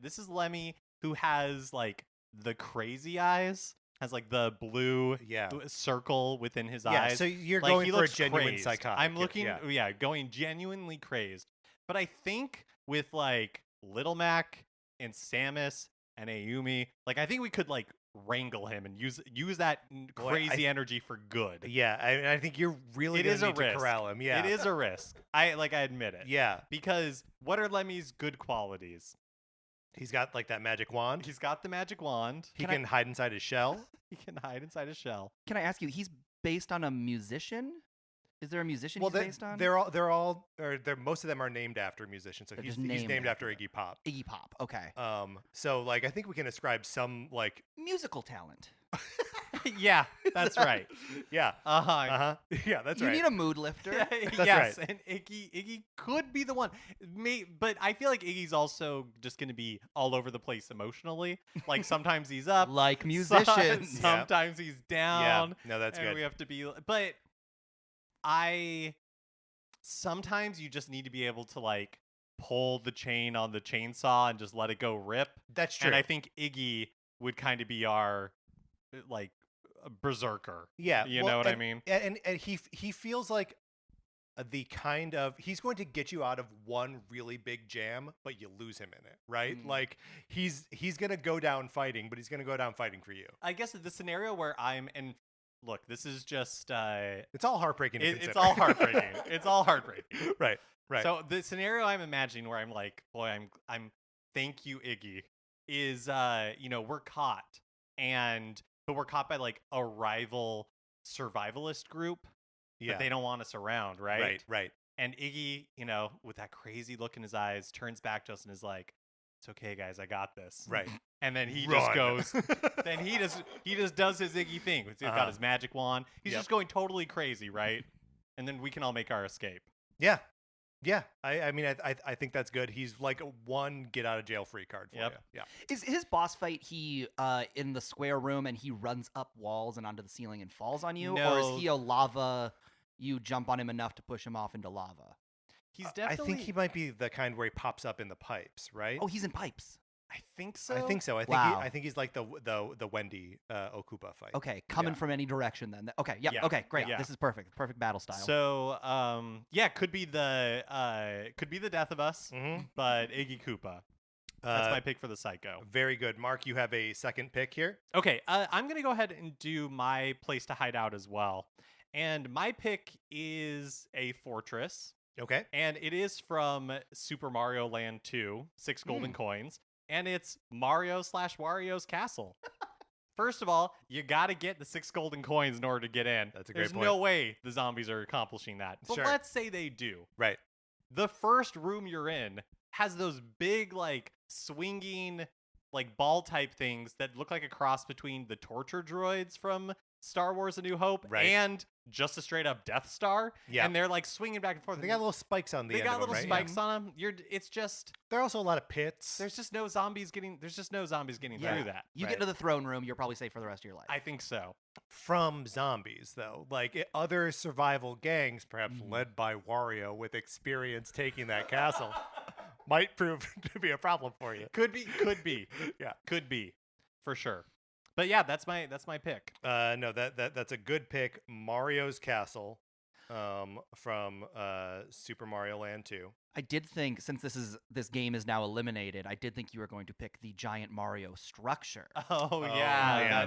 This is Lemmy who has like the crazy eyes. Has like the blue circle within his eyes. So you're like, going for a looks genuine crazed. psychotic. I'm looking, going genuinely crazed. But I think with like Little Mac and Samus and Ayumi, like I think we could like wrangle him and use that crazy energy for good. Yeah, I think you're really going to need to corral him. Yeah, it is a risk. I admit it. Yeah, because what are Lemmy's good qualities? He's got like that magic wand. He's got the magic wand. He can hide inside his shell. He can hide inside his shell. Can I ask you, he's based on a musician? Is there a musician he's based on? Most of them are named after musicians. So he's named after Iggy Pop. Iggy Pop, okay. So like I think we can ascribe some like musical talent. Yeah, that's right. Yeah. Uh-huh. Yeah, that's you right. need a mood lifter. That's yes, right. and Iggy could be the one. But I feel like Iggy's also just going to be all over the place emotionally. Like sometimes he's up. Like musicians. Sometimes he's down. Yeah. No, that's good. We have to be. But sometimes you just need to be able to like pull the chain on the chainsaw and just let it go rip. That's true. And I think Iggy would kind of be our like berserker. Yeah. You know what I mean? And he feels like the kind of he's going to get you out of one really big jam, but you lose him in it, right? Like he's going to go down fighting, but he's going to go down fighting for you. I guess the scenario where and look, this is just it's all heartbreaking. It's all heartbreaking. It's all heartbreaking. Right. So the scenario I'm imagining where I'm like, boy, I'm thank you, Iggy, is we're caught, but we're caught by like a rival survivalist group. Yeah. But they don't want us around, right? Right. And Iggy, with that crazy look in his eyes, turns back to us and is like, "It's okay, guys, I got this." Right. And then he just goes. Then he just does his Iggy thing. He's got his magic wand. He's just going totally crazy, right? And then we can all make our escape. Yeah. Yeah. I mean, I think that's good. He's like a one get out of jail free card for you. Yeah. Is his boss fight he in the square room and he runs up walls and onto the ceiling and falls on you? No. Or is he a lava, you jump on him enough to push him off into lava? He's definitely. I think he might be the kind where he pops up in the pipes, right? Oh, he's in pipes. I think so. I think so. I think he's like the Wendy Okupa fight. Okay, coming from any direction then. Okay, yep. Yeah. Okay, great. Yeah. This is perfect. Perfect battle style. So, could be the Death of Us, but Iggy Koopa. That's my pick for the Psycho. Very good, Mark. You have a second pick here. Okay, I'm gonna go ahead and do my place to hide out as well, and my pick is a fortress. Okay, and it is from Super Mario Land 2, 6 golden coins. And it's Mario/Wario's castle. First of all, you got to get the 6 golden coins in order to get in. That's a great point. There's no way the zombies are accomplishing that. But let's say they do. Right. The first room you're in has those big, like, swinging, like, ball type things that look like a cross between the torture droids from Star Wars A New Hope and just a straight up Death Star. Yeah. And they're like swinging back and forth. They got little spikes on the end. They got of them, little spikes on them. It's just. There are also a lot of pits. There's just no zombies getting through that. You get into the throne room, you're probably safe for the rest of your life. I think so. From zombies, though. Like other survival gangs, perhaps led by Wario with experience taking that castle, might prove to be a problem for you. Could be. Yeah. Could be. For sure. But yeah, that's my pick. No, that's a good pick. Mario's Castle, from Super Mario Land 2. I did think, since this game is now eliminated, I did think you were going to pick the giant Mario structure. Oh yeah,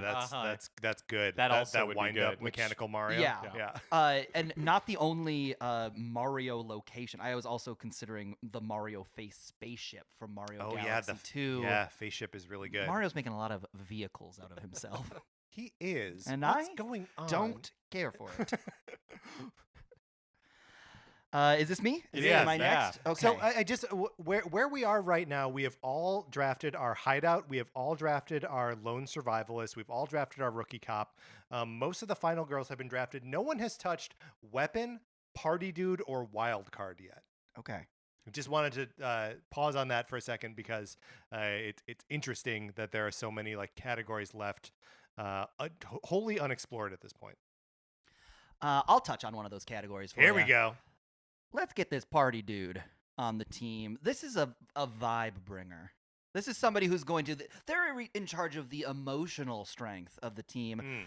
that's good. That also would wind be good, up mechanical Mario. Yeah. And not the only Mario location. I was also considering the Mario face spaceship from Mario Galaxy 2. Yeah, face ship is really good. Mario's making a lot of vehicles out of himself. He is. And What's going on? Don't care for it. Is this me? Am I next? Okay. So I just where we are right now, we have all drafted our hideout. We have all drafted our lone survivalist. We've all drafted our rookie cop. Most of the final girls have been drafted. No one has touched weapon, party dude, or wild card yet. Okay. Just wanted to pause on that for a second because it's interesting that there are so many like categories left, wholly unexplored at this point. I'll touch on one of those categories for you. Here we go. Let's get this party dude on the team. This is a vibe bringer. This is somebody who's going to... They're in charge of the emotional strength of the team.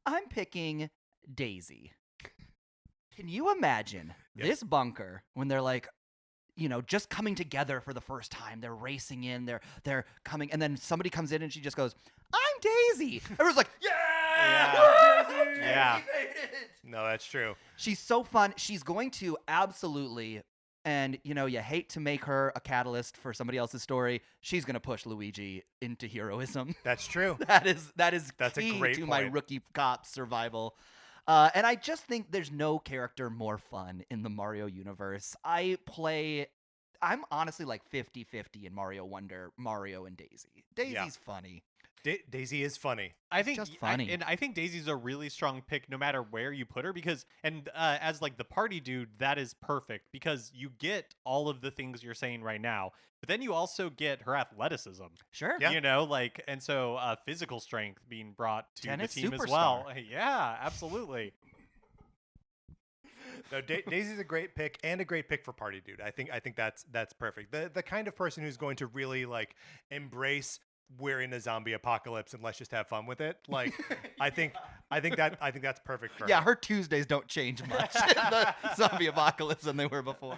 I'm picking Daisy. Can you imagine this bunker when they're like, just coming together for the first time? They're racing in, they're coming, and then somebody comes in and she just goes, "I'm Daisy." Everyone's like, "Yeah! Daisy! Yeah. Daisy made it!" No, that's true. She's so fun. She's going to absolutely, and you hate to make her a catalyst for somebody else's story. She's going to push Luigi into heroism. That's true. That's a key great to point. my rookie cop survival. And I just think there's no character more fun in the Mario universe. I'm honestly like 50-50 in Mario Wonder, Mario and Daisy. Daisy's funny. Daisy is funny. I think just funny. I think Daisy's a really strong pick no matter where you put her because as like the party dude, that is perfect because you get all of the things you're saying right now, but then you also get her athleticism. Sure. Yeah. And so physical strength being brought to Tennis the team superstar. as well. Yeah, absolutely. No, Daisy's a great pick and a great pick for party dude. I think that's perfect. The kind of person who's going to really like embrace we're in a zombie apocalypse and let's just have fun with it. Like, I think that's perfect for her. Yeah, her Tuesdays don't change much in the zombie apocalypse than they were before.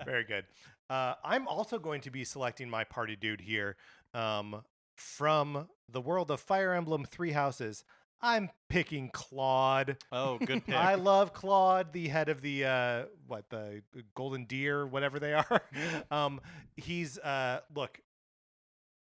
Very good. I'm also going to be selecting my party dude here from the world of Fire Emblem Three Houses. I'm picking Claude. Oh, good pick. I love Claude, the head of the Golden Deer, whatever they are.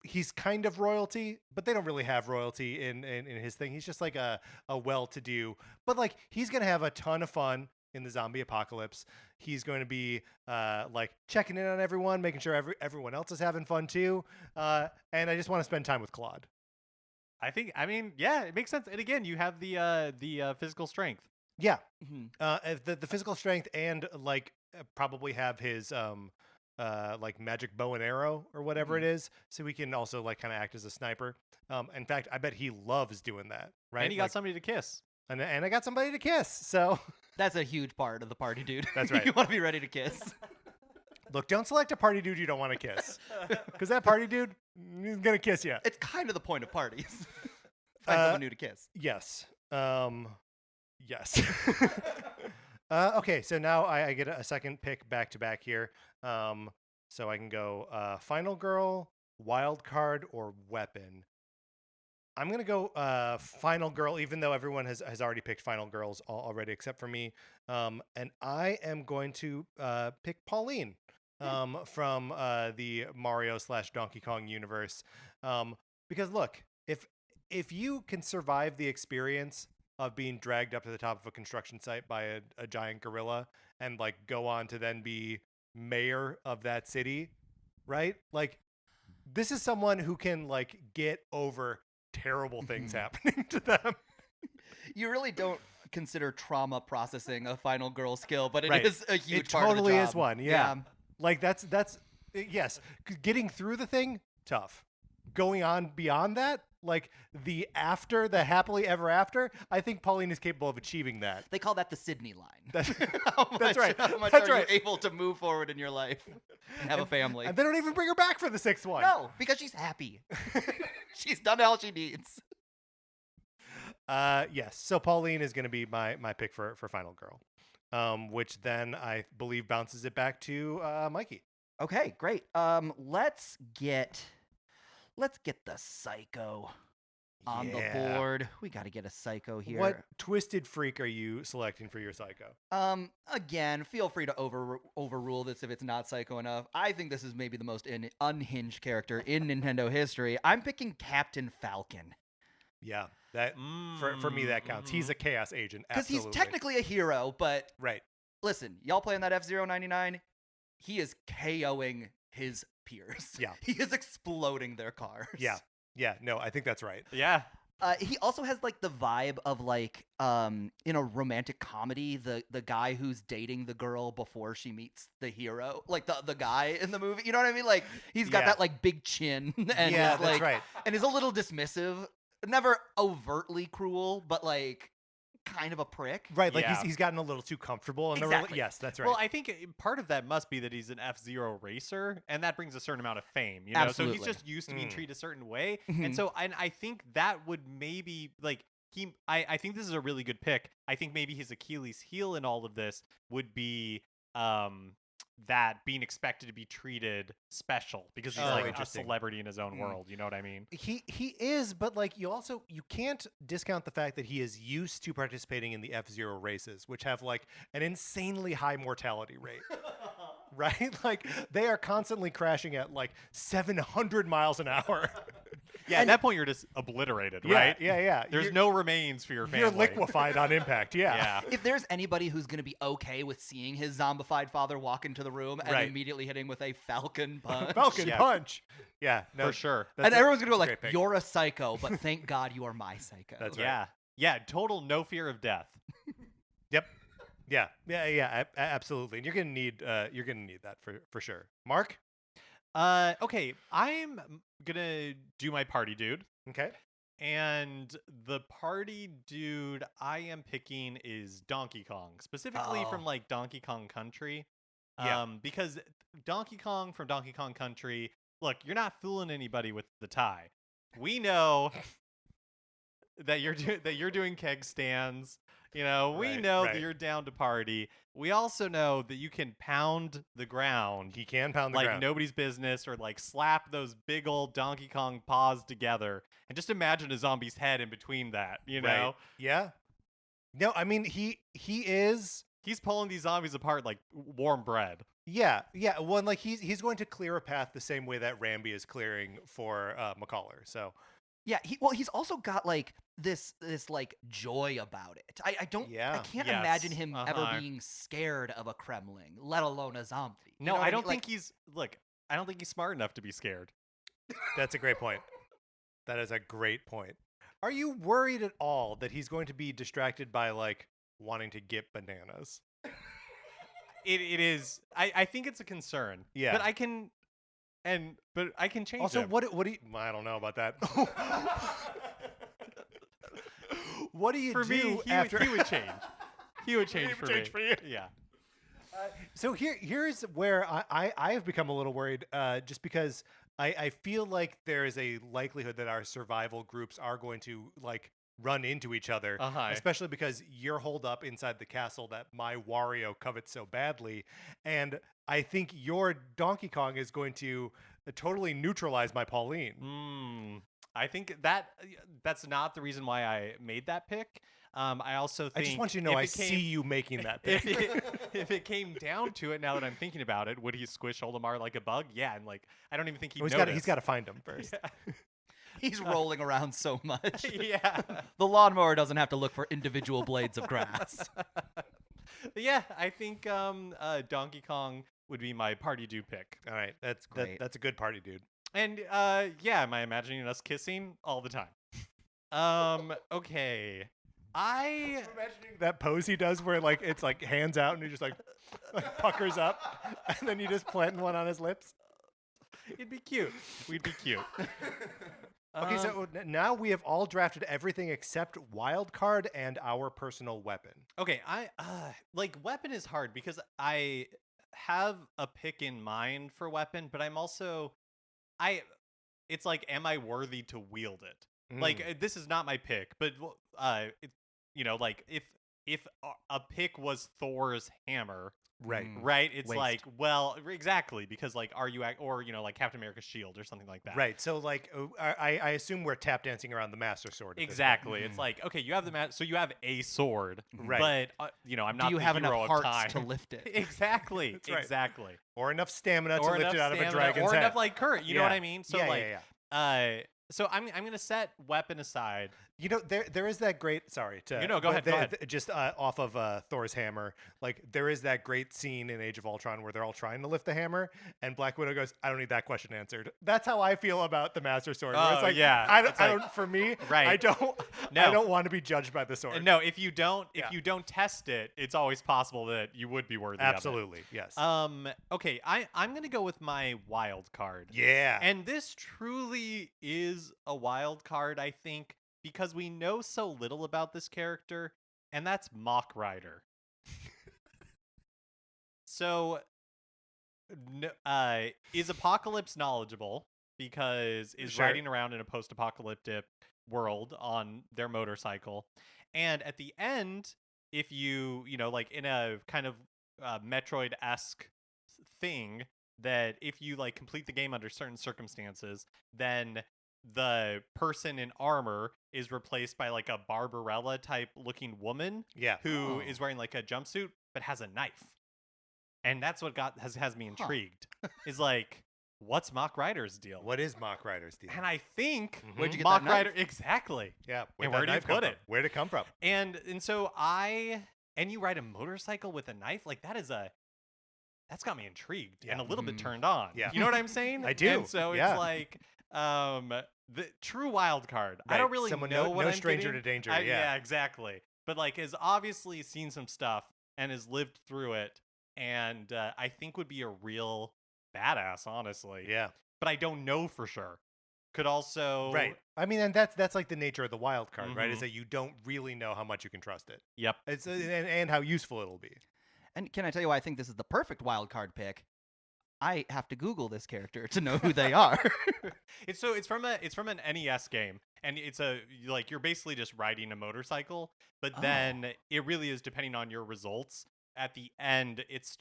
He's kind of royalty, but they don't really have royalty in his thing. He's just like a well-to-do, but like he's gonna have a ton of fun in the zombie apocalypse. He's going to be like checking in on everyone, making sure everyone else is having fun too. And I just want to spend time with Claude. It makes sense. And again, you have the physical strength. Yeah, the physical strength and like probably have his like magic bow and arrow or whatever it is, so we can also like kind of act as a sniper. In fact, I bet he loves doing that. Right, and he got somebody to kiss. And I got somebody to kiss. So that's a huge part of the party, dude. That's right. You want to be ready to kiss. Look, don't select a party dude you don't want to kiss. Because that party dude is going to kiss you. It's kind of the point of parties. Find someone new to kiss. Yes. Yes. Okay, so now I get a second pick back to back here. So I can go final girl, wild card, or weapon. I'm going to go final girl, even though everyone has already picked final girls already except for me. And I am going to pick Pauline from the Mario / Donkey Kong universe. Because look, if you can survive the experience of being dragged up to the top of a construction site by a giant gorilla and like go on to then be mayor of that city, right? Like this is someone who can like get over terrible things happening to them. You really don't consider trauma processing a final girl skill, but it is a huge part totally of the job. is one. Yeah. Like that's yes, getting through the thing, tough. Going on beyond that, like the happily ever after, I think Pauline is capable of achieving that. They call that the Sydney line. That's right. How much That's are right. you able to move forward in your life and have a family? And they don't even bring her back for the sixth one. No, because she's happy. She's done all she needs. Yes. So Pauline is going to be my pick for final girl, which then I believe bounces it back to Mikey. Okay, great. Let's get the psycho on the board. We got to get a psycho here. What twisted freak are you selecting for your psycho? Again, feel free to overrule this if it's not psycho enough. I think this is maybe the most unhinged character in Nintendo history. I'm picking Captain Falcon. Yeah, that for me that counts. He's a chaos agent. Because he's technically a hero, but right. Listen, y'all playing that F-Zero 99? He is KOing his peers. Yeah. He is exploding their cars. Yeah. Yeah. No, I think that's right. Yeah. He also has like the vibe of like in a romantic comedy, the guy who's dating the girl before she meets the hero, like the guy in the movie. You know what I mean? Like he's got that like big chin and yeah, is, that's like, right. And is a little dismissive, never overtly cruel, but like kind of a prick. Right, like he's gotten a little too comfortable in the yes, that's right. Well, I think part of that must be that he's an F-Zero racer, and that brings a certain amount of fame, you know? Absolutely. So he's just used to being treated a certain way. And so I think that would maybe like I think this is a really good pick. I think maybe his Achilles heel in all of this would be that being expected to be treated special because he's like a celebrity in his own world. You know what I mean? He is, but like you can't discount the fact that he is used to participating in the F-Zero races, which have like an insanely high mortality rate. Right? Like they are constantly crashing at like 700 miles an hour. Yeah, at that point you're just obliterated, right? Yeah. There's no remains for your family. You're liquefied on impact, yeah. If there's anybody who's going to be okay with seeing his zombified father walk into the room and immediately hit him with a falcon punch. Punch. Yeah, no, for sure. And everyone's going to go like, you're a psycho, but thank God you are my psycho. That's right. Yeah, total no fear of death. Yep. Yeah, absolutely. And you're gonna need that for sure. Mark? Okay, I'm gonna do my party dude. Okay. And the party dude I am picking is Donkey Kong, specifically from like Donkey Kong Country. Because Donkey Kong from Donkey Kong Country, look, you're not fooling anybody with the tie. We know that you're doing keg stands. You know, we know that you're down to party. We also know that you can pound the ground. He can pound the ground. ground. Like nobody's business, or like slap those big old Donkey Kong paws together. And just imagine a zombie's head in between that, you know? Yeah. No, I mean, he's pulling these zombies apart like warm bread. Yeah. Well, like he's going to clear a path the same way that Ramby is clearing for McCollor. So yeah, he's also got like this like joy about it. I can't imagine him ever being scared of a Kremling, let alone a zombie. No, I don't think he's smart enough to be scared. That's a great point. That is a great point. Are you worried at all that he's going to be distracted by like wanting to get bananas? It is. I think it's a concern. Yeah. But I can change also, him. what do you... I don't know about that. What do you for do me, after... he would change. He would change for me. For you. Yeah. So here's where I have become a little worried, just because I feel like there is a likelihood that our survival groups are going to like run into each other, especially because you're holed up inside the castle that my Wario covets so badly, and I think your Donkey Kong is going to totally neutralize my Pauline. I think that's not the reason why I made that pick. I also think I just want you to know I see you making that pick. If it came down to it, now that I'm thinking about it, would he squish Olimar like a bug? Yeah, and like I don't even think he's got to find him first. Yeah. He's rolling around so much. Yeah. The lawnmower doesn't have to look for individual blades of grass. Yeah, I think Donkey Kong would be my party dude pick. All right, that's a good party dude. And yeah, am I imagining us kissing all the time? Okay. I'm imagining that pose he does where like it's like hands out and he just like puckers up and then you just planting one on his lips. It'd be cute. We'd be cute. Okay, so now we have all drafted everything except wild card and our personal weapon. Okay, I like weapon is hard because I have a pick in mind for weapon, but I'm also it's like, am I worthy to wield it? Like this is not my pick, but like if a pick was Thor's hammer, right? It's Waste. like, well, exactly, because like, are you or like Captain America's shield or something like that? Right. So like, I assume we're tap dancing around the Master Sword. Exactly. It's like, okay, you have the so you have a sword, right? But I'm not. Do you the have hero enough of hearts time. to lift it? Exactly. That's right. Exactly. Or enough stamina to lift it out of a dragon's or head. enough like current. You know what I mean? So so I'm gonna set weapon aside. You know, there is that great. Sorry, go ahead. Go ahead. Just off of Thor's hammer, like there is that great scene in Age of Ultron where they're all trying to lift the hammer, and Black Widow goes, "I don't need that question answered." That's how I feel about the Master Sword. Where it's like, yeah. I don't. For me, right. I don't want to be judged by the sword. No, if you don't test it, it's always possible that you would be worthy. Absolutely, of it. yes. Okay, I'm gonna go with my wild card. Yeah. And this truly is a wild card, I think, because we know so little about this character, and that's Mock Rider. So, is Apocalypse knowledgeable because is riding around in a post-apocalyptic world on their motorcycle, and at the end, if you like in a kind of Metroid-esque thing, that if you like complete the game under certain circumstances, then the person in armor is replaced by like a Barbarella type looking woman, who is wearing like a jumpsuit but has a knife, and that's what has me intrigued. Is like, what's Mock Rider's deal? What is Mock Rider's deal? And I think where'd you get Mock that Rider knife? exactly? Yeah, and where do you put it? Where'd it come from? And so you ride a motorcycle with a knife, like that's got me intrigued and a little bit turned on. Yeah. You know what I'm saying? I do. And so it's like the true wild card. Right. I don't really know what no I'm stranger getting. to danger. Yeah, exactly. But like has obviously seen some stuff and has lived through it, and I think would be a real badass, honestly. Yeah. But I don't know for sure. Could also I mean, and that's like the nature of the wild card, right? Is that you don't really know how much you can trust it. Yep. It's and how useful it'll be. And can I tell you why I think this is the perfect wild card pick? I have to Google this character to know who they are. It's from an NES game, and it's you're basically just riding a motorcycle, but then it really is depending on your results. At the end, it's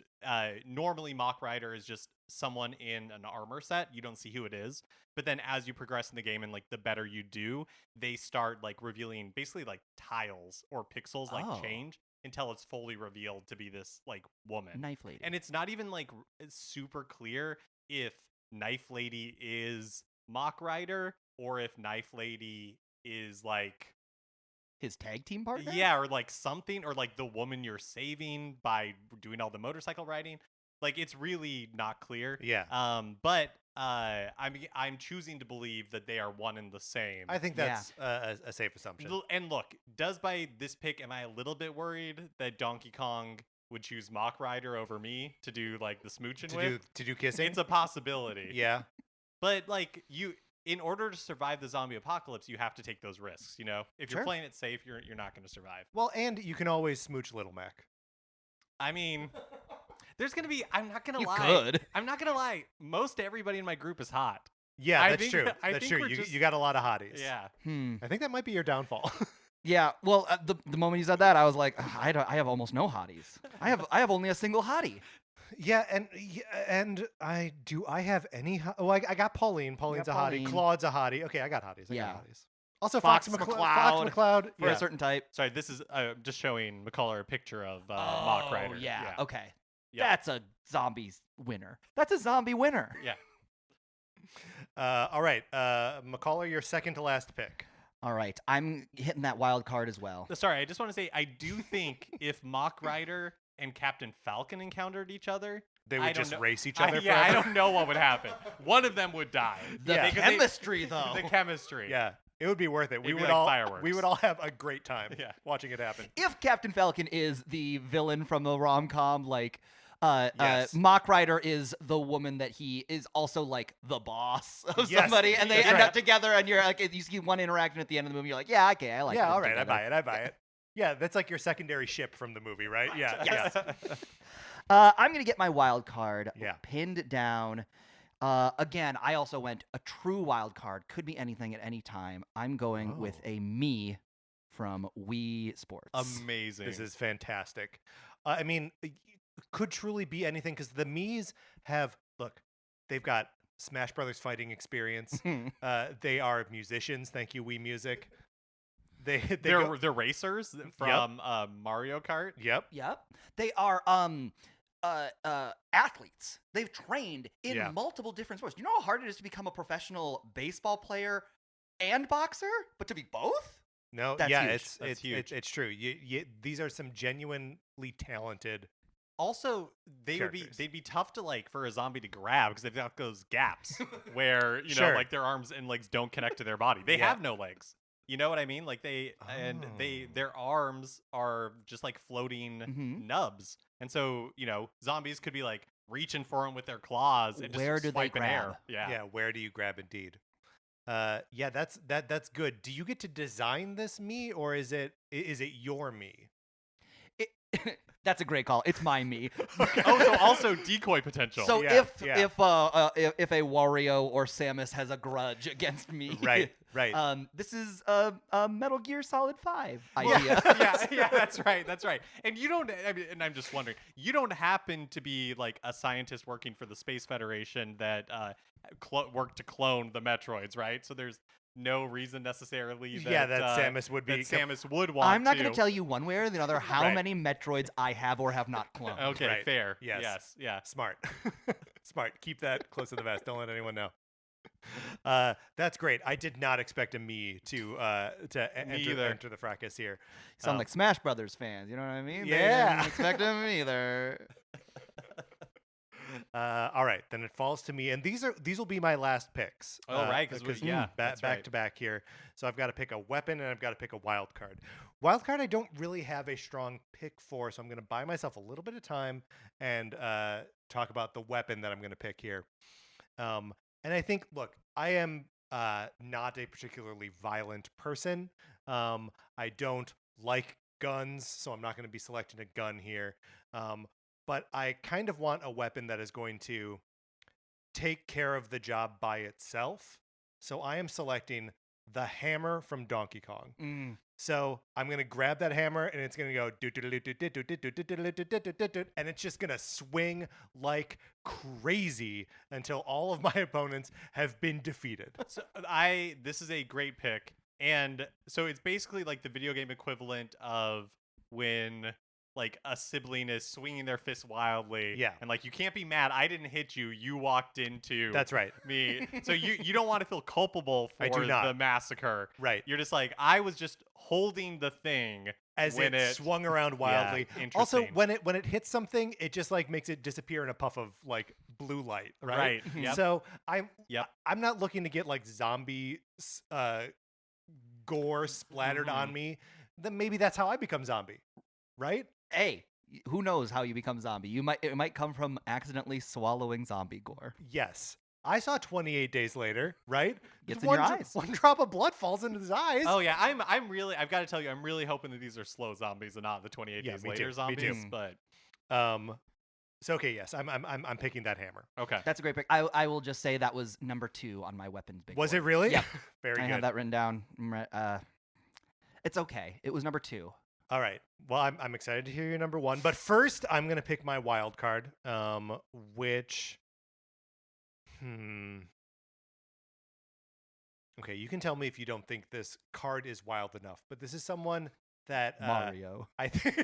normally Mock Rider is just someone in an armor set. You don't see who it is, but then as you progress in the game and like the better you do, they start like revealing basically like tiles or pixels change until it's fully revealed to be this like woman, Knife Lady. And it's not even like super clear if Knife Lady is Mock Rider or if Knife Lady is like his tag team partner? Yeah, or like something, or like the woman you're saving by doing all the motorcycle riding. Like it's really not clear. Yeah. But I'm choosing to believe that they are one and the same. I think that's a safe assumption. And look, by this pick, am I a little bit worried that Donkey Kong would choose Mock Rider over me to do like the smooching to do kissing? It's a possibility. Yeah. But like in order to survive the zombie apocalypse, you have to take those risks. You know, if you're playing it safe, you're not going to survive. Well, and you can always smooch Little Mac. I mean, There's gonna be. I'm not gonna You lie. could. I'm not gonna lie. Most everybody in my group is hot. Yeah, that's think- true. I That's think true. we're You got a lot of hotties. Yeah. I think that might be your downfall. Yeah, well, the moment you said that, I was like, I have almost no hotties. I have only a single hottie. Yeah, and I have any? Oh, I got Pauline. Pauline's a hottie. Pauline. Claude's a hottie. Okay, I got hotties. I Yeah. got hotties. Also, Fox Fox McCloud. McCloud For a certain type. Sorry, this is just showing McCollor a picture of Mock Rider. Yeah. Okay. Yeah. That's a zombies winner. That's a zombie winner. Yeah. All right, McCollor, your second to last pick. All right. I'm hitting that wild card as well. Sorry, I just want to say I do think if Mock Rider and Captain Falcon encountered each other, They I would don't just know- race each other Yeah, I forever. don't know what would happen. One of them would die. The Yeah. chemistry, though. The chemistry. Yeah, it would be worth it. It'd be like fireworks. We would all have a great time Yeah. watching it happen. If Captain Falcon is the villain from the rom-com, like, Yes. Mock Rider is the woman that he is also like the boss of Yes, somebody, and they that's end right. up together, and you're like, you see one interaction at the end of the movie, you're like, yeah, okay, I like. Yeah, them all right, together. I buy it. Yeah, that's like your secondary ship from the movie, right? Yeah, Yes. yeah. I'm gonna get my wild card Yeah. pinned down. Again, I also went a true wild card. Could be anything at any time. I'm going with a me from Wii Sports. Amazing. This is fantastic. I mean, could truly be anything because the Mii's they've got Smash Brothers fighting experience. They are musicians. Thank you, Wii Music. They're racers from Mario Kart. Yep. Yep. They are athletes. They've trained in Yeah. multiple different sports. You know how hard it is to become a professional baseball player and boxer, but to be both? No. That's yeah. huge. It's That's huge. It's true. These are some genuinely talented. Also, Characters. they'd be tough to like for a zombie to grab because they've got those gaps where you Sure. know like their arms and legs don't connect to their body. They Yeah. have no legs. You know what I mean? Like their arms are just like floating Mhm. nubs, and so you know zombies could be like reaching for them with their claws and Where just do they swiping air. grab? Yeah. Where do you grab? Indeed. Yeah. That's good. Do you get to design this me, or is it your me? That's a great call. It's my me. Oh, so also decoy potential. So Yeah, if yeah. if a Wario or Samus has a grudge against me, Right. this is a Metal Gear Solid 5 Well, idea. yeah, that's right. And you don't. I mean, and I'm just wondering, you don't happen to be like a scientist working for the Space Federation that worked to clone the Metroids, right? So there's no reason necessarily that Samus would be. that Samus would want. I'm not to. going to tell you one way or the other how Right. many Metroids I have or have not cloned. Okay, Right. fair. Yes. Yeah. Smart. Smart. Keep that close to the vest. Don't let anyone know. That's great. I did not expect a me to either. enter the fracas here. You sound like Smash Brothers fans. You know what I mean? They Yeah. didn't expect them either. All right, then it falls to me, and these will be my last picks. Oh, right, 'cause that's back right. to back here. So I've got to pick a weapon, and I've got to pick a wild card. Wild card, I don't really have a strong pick for, so I'm going to buy myself a little bit of time and talk about the weapon that I'm going to pick here. And I think, look, I am not a particularly violent person. I don't like guns, so I'm not going to be selecting a gun here. But I kind of want a weapon that is going to take care of the job by itself. So I am selecting the hammer from Donkey Kong. So I'm going to grab that hammer and it's going to go and it's just going to swing like crazy until all of my opponents have been defeated. So this is a great pick, and so it's basically like the video game equivalent of when like a sibling is swinging their fist wildly, Yeah. and like you can't be mad. I didn't hit you. You walked into That's right. me. So you don't want to feel culpable I for do not. the massacre. Right. You're just like I was just holding the thing As when it swung around wildly. Yeah, Also, interesting. when it hits something, it just like makes it disappear in a puff of like blue light, right? Right. Yep. So I'm Yep. I'm not looking to get like zombie gore splattered on me. Then maybe that's how I become zombie, right? Hey, who knows how you become zombie? It might come from accidentally swallowing zombie gore. Yes. I saw 28 Days Later, right? Gets Just in your one eyes. One drop of blood falls into his eyes. Oh yeah, I've got to tell you, I'm really hoping that these are slow zombies and not the 28 Yeah, days me later too, me too. zombies. But So okay, yes, I'm picking that hammer. Okay. That's a great pick. I will just say that was number 2 on my weapons big Was board. it really? Yep. Very I good. have that written down. It's okay. It was number 2. All right. Well, I'm excited to hear your number 1, but first I'm gonna pick my wild card, which, Okay, you can tell me if you don't think this card is wild enough, but this is someone that Mario. I think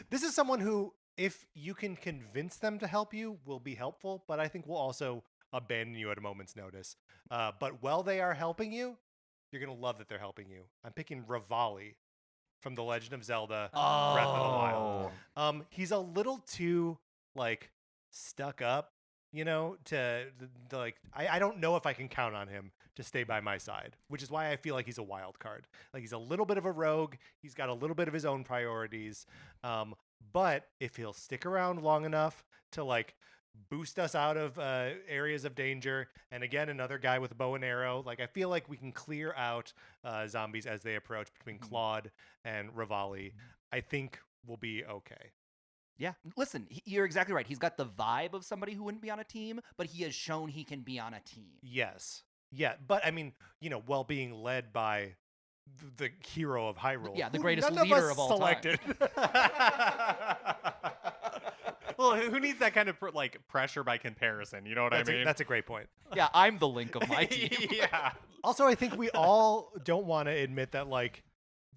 this is someone who, if you can convince them to help you, will be helpful, but I think will also abandon you at a moment's notice. But while they are helping you, you're going to love that they're helping you. I'm picking Rivali from The Legend of Zelda Breath of the Wild. He's a little too, like, stuck up, you know, to like, I don't know if I can count on him to stay by my side, which is why I feel like he's a wild card. Like, he's a little bit of a rogue. He's got a little bit of his own priorities. But if he'll stick around long enough to, like, boost us out of areas of danger, and again, another guy with a bow and arrow, like, I feel like we can clear out zombies as they approach between Claude and Rivali. I think we'll be okay. Yeah. Listen, you're exactly right. He's got the vibe of somebody who wouldn't be on a team, but he has shown he can be on a team. Yes. Yeah, but I mean, you know, while being led by the hero of Hyrule. Yeah, the greatest leader of all selected. time. Well, who needs that kind of pressure by comparison? You know what I mean? That's a great point. Yeah, I'm the Link of my team. Yeah. Also, I think we all don't want to admit that, like,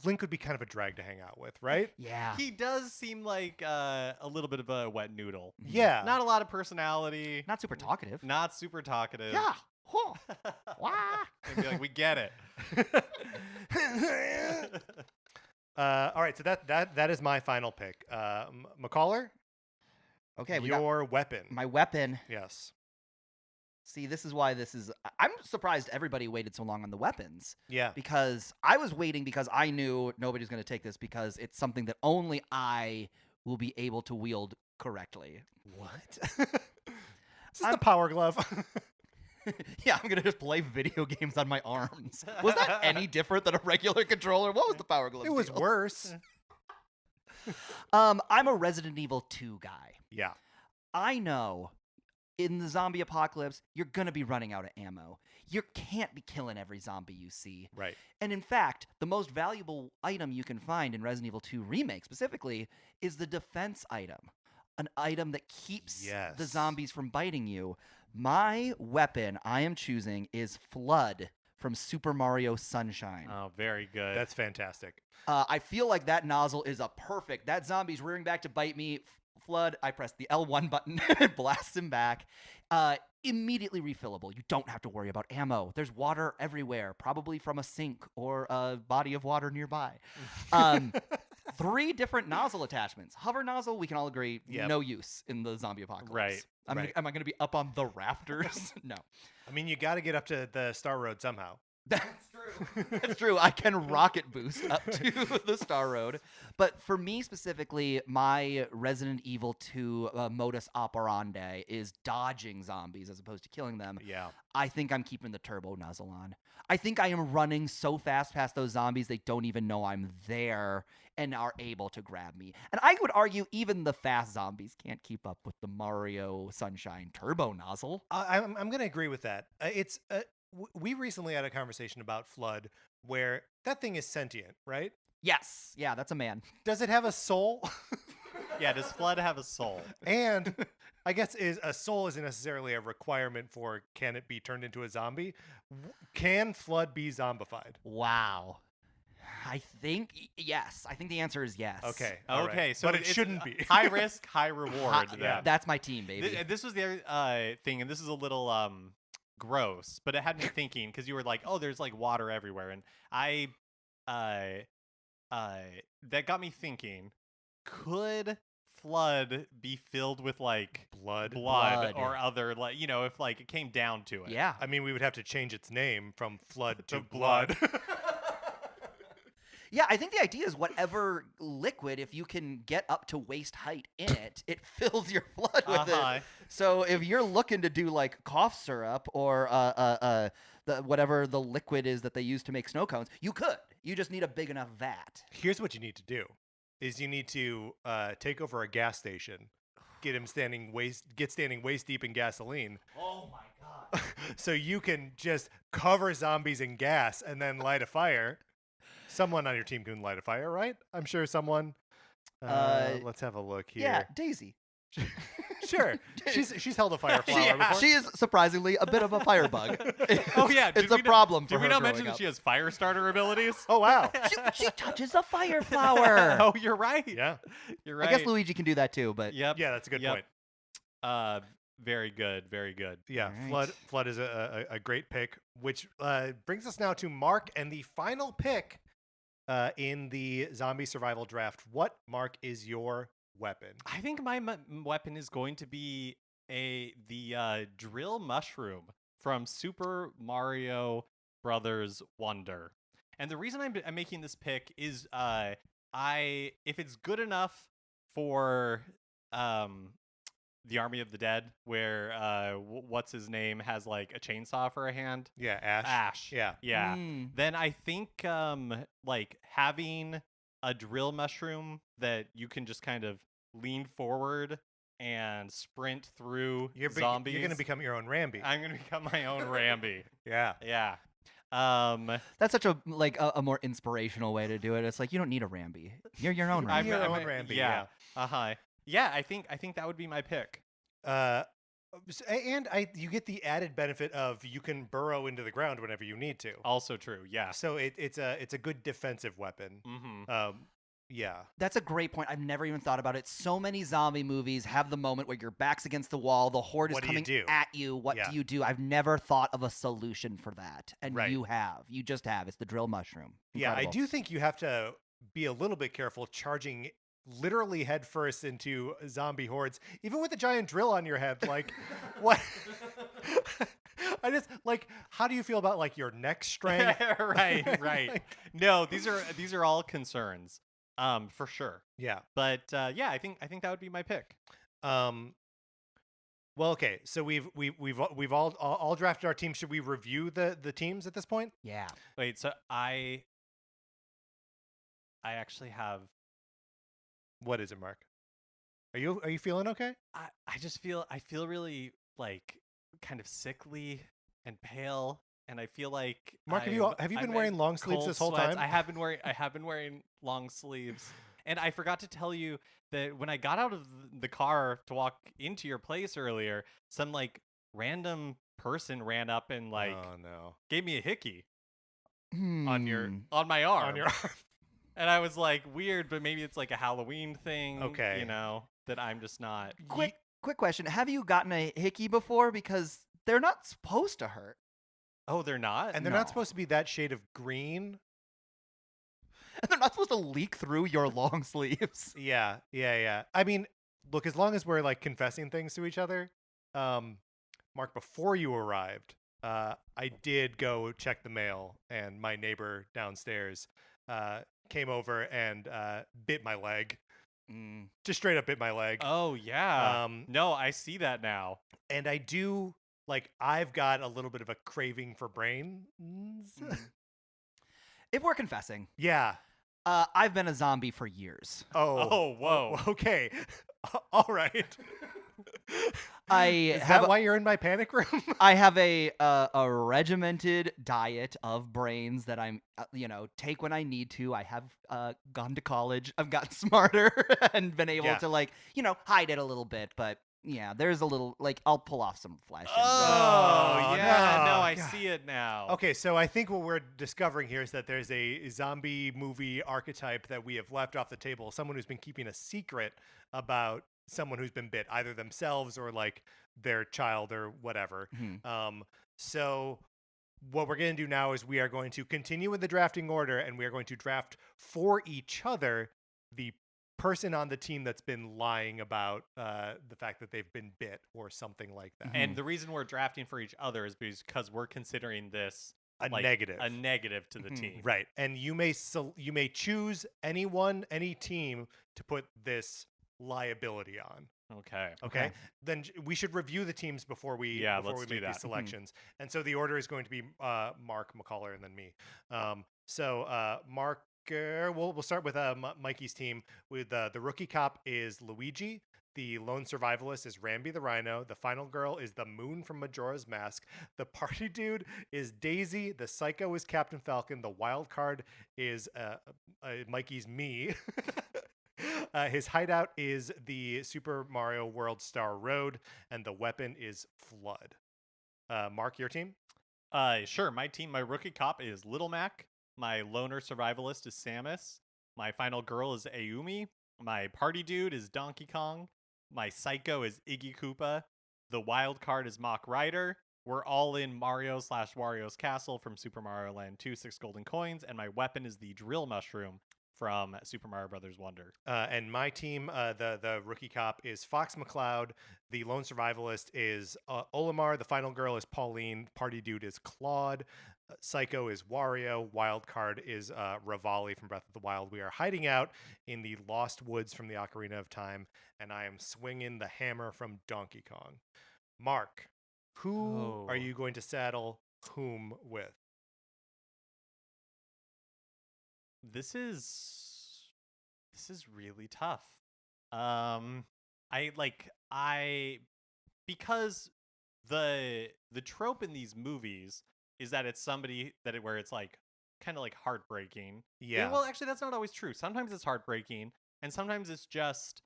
Link would be kind of a drag to hang out with, right? Yeah. He does seem like a little bit of a wet noodle. Yeah. Not a lot of personality. Not super talkative. Not super talkative. Yeah. Huh. Wah. And be like, we get it. All right, so that is my final pick. McCollor? Okay, your weapon. My weapon. Yes. See, this is why I'm surprised everybody waited so long on the weapons. Yeah. Because I was waiting because I knew nobody's going to take this because it's something that only I will be able to wield correctly. What? This is the power glove. Yeah, I'm going to just play video games on my arms. Was that any different than a regular controller? What was the power glove? It was deal? worse. I'm a Resident Evil 2 guy. Yeah. I know in the zombie apocalypse, you're going to be running out of ammo. You can't be killing every zombie you see. Right. And in fact, the most valuable item you can find in Resident Evil 2 Remake specifically is the defense item. An item that keeps the zombies from biting you. My weapon I am choosing is Flood from Super Mario Sunshine. Oh, very good. That's fantastic. I feel like that nozzle is a perfect. That zombie's rearing back to bite me. Flood, I press the L1 button and it blasts him back. Immediately refillable. You don't have to worry about ammo. There's water everywhere, probably from a sink or a body of water nearby. 3 different nozzle attachments. Hover nozzle, we can all agree, no use in the zombie apocalypse. Right. Am I going to be up on the rafters? No. I mean, you got to get up to the Star Road somehow. That's true. That's true. I can rocket boost up to the Star Road. But for me specifically, my Resident Evil 2 modus operandi is dodging zombies as opposed to killing them. Yeah. I think I'm keeping the turbo nozzle on. I think I am running so fast past those zombies they don't even know I'm there and are able to grab me. And I would argue even the fast zombies can't keep up with the Mario Sunshine turbo nozzle. I'm going to agree with that. We recently had a conversation about Flood where that thing is sentient, right? Yes. Yeah, that's a man. Does it have a soul? Yeah, does Flood have a soul? And I guess a soul isn't necessarily a requirement for can it be turned into a zombie. Can Flood be zombified? Wow. I think yes. I think the answer is yes. Okay. Okay. Right. So but it shouldn't be. High risk, high reward. Yeah. That's my team, baby. This was the other thing, and this is a little gross, but it had me thinking because you were like, "Oh, there's like water everywhere," and that got me thinking: could Flood be filled with like blood. Or other, like, you know, if like it came down to it? Yeah. I mean, we would have to change its name from Flood to Blood. Yeah, I think the idea is whatever liquid, if you can get up to waist height in it, it fills your blood with it. So if you're looking to do like cough syrup or whatever the liquid is that they use to make snow cones, you could. You just need a big enough vat. Here's what you need to do is you need to take over a gas station, get standing waist deep in gasoline. Oh my god! So you can just cover zombies in gas and then light a fire. Someone on your team can light a fire, right? I'm sure someone. Let's have a look here. Yeah, Daisy. Sure, she's held a fire flower before. She is surprisingly a bit of a firebug. Oh yeah, it's a problem for her. Did we not growing mention up. that she has fire starter abilities? Oh wow. She touches a fire flower. Oh, you're right. Yeah, you're right. I guess Luigi can do that too, but Yep. yeah, that's a good point. Very good. Very good. Yeah, All right. Flood is a great pick, which brings us now to Mark and the final pick in the zombie survival draft. What, Mark, is your weapon? I think my weapon is going to be the drill mushroom from Super Mario Brothers Wonder. And the reason I'm making this pick is if it's good enough for the Army of the Dead, where what's his name has like a chainsaw for a hand. Yeah, Ash. Ash. Yeah. Then I think like having a drill mushroom that you can just kind of lean forward and sprint through zombies. You're gonna become your own Rambi. I'm gonna become my own Rambi. Yeah. Yeah. that's such a more inspirational way to do it. It's like you don't need a Rambi. You're your own Rambi. I'm your own Rambi. Yeah. Yeah, I think that would be my pick. And you get the added benefit of you can burrow into the ground whenever you need to. Also true. Yeah. So it's a good defensive weapon. Mm-hmm. Yeah. That's a great point. I've never even thought about it. So many zombie movies have the moment where your back's against the wall, the horde is coming at you. What do you do? I've never thought of a solution for that. And you have. You just have. It's the drill mushroom. Incredible. Yeah, I do think you have to be a little bit careful charging literally headfirst into zombie hordes, even with a giant drill on your head. Like, what? I just like. How do you feel about like your neck strength? Right. Like, no, these are all concerns. For sure. Yeah. But yeah, I think that would be my pick. Well, okay. So we've all drafted our team. Should we review the teams at this point? Yeah. Wait. So I actually have. What is it, Mark? Are you feeling okay? I just feel really like kind of sickly and pale, and I feel like Mark, have you been wearing long sleeves this whole time? I have been wearing long sleeves, and I forgot to tell you that when I got out of the car to walk into your place earlier, some like random person ran up and like gave me a hickey on my arm. On your arm. And I was like, weird, but maybe it's like a Halloween thing. Okay. You know, that I'm just not. Quick question. Have you gotten a hickey before? Because they're not supposed to hurt. Oh, they're not? And they're not supposed to be that shade of green. And they're not supposed to leak through your long sleeves. Yeah. I mean, look, as long as we're like confessing things to each other, Mark, before you arrived, I did go check the mail, and my neighbor downstairs came over and bit my leg. Just straight up bit my leg. Oh, yeah. No, I see that now. And I do, like, I've got a little bit of a craving for brains. If we're confessing. Yeah. I've been a zombie for years. Oh, whoa. Okay. All right. Is that why you're in my panic room? I have a regimented diet of brains that I'm, take when I need to. I have gone to college. I've gotten smarter and been able to hide it a little bit. But yeah, there's a little I'll pull off some flesh. Oh, yeah. No, I see it now. Okay, so I think what we're discovering here is that there's a zombie movie archetype that we have left off the table. Someone who's been keeping a secret about someone who's been bit, either themselves or like their child or whatever. So what we're going to do now is we are going to continue with the drafting order, and we are going to draft for each other the person on the team that's been lying about the fact that they've been bit or something like that. And the reason we're drafting for each other is because we're considering this a negative to the team. Right. And you may choose any team to put this liability on. Okay. Then we should review the teams before we make these selections. And so the order is going to be Mark McCollor and then me. So Mark, We'll start with Mikey's team. With the rookie cop is Luigi. The lone survivalist is Rambi the Rhino. The final girl is the Moon from Majora's Mask. The party dude is Daisy. The psycho is Captain Falcon. The wild card is Mikey's me. His hideout is the Super Mario World Star Road, and the weapon is Flood. Mark, your team? Sure. My team, my rookie cop is Little Mac. My loner survivalist is Samus. My final girl is Ayumi. My party dude is Donkey Kong. My psycho is Iggy Koopa. The wild card is Mach Rider. We're all in Mario/Wario's Castle from Super Mario Land 2, 6 golden coins. And my weapon is the drill mushroom from Super Mario Brothers Wonder. And my team, the rookie cop is Fox McCloud. The lone survivalist is Olimar. The final girl is Pauline. Party dude is Claude. Psycho is Wario. Wild card is Rivali from Breath of the Wild. We are hiding out in the Lost Woods from the Ocarina of Time, and I am swinging the hammer from Donkey Kong. Mark, who are you going to saddle whom with? This is really tough. Because the trope in these movies is that it's somebody where it's like kind of like heartbreaking. Yeah. Well, actually, that's not always true. Sometimes it's heartbreaking, and sometimes it's just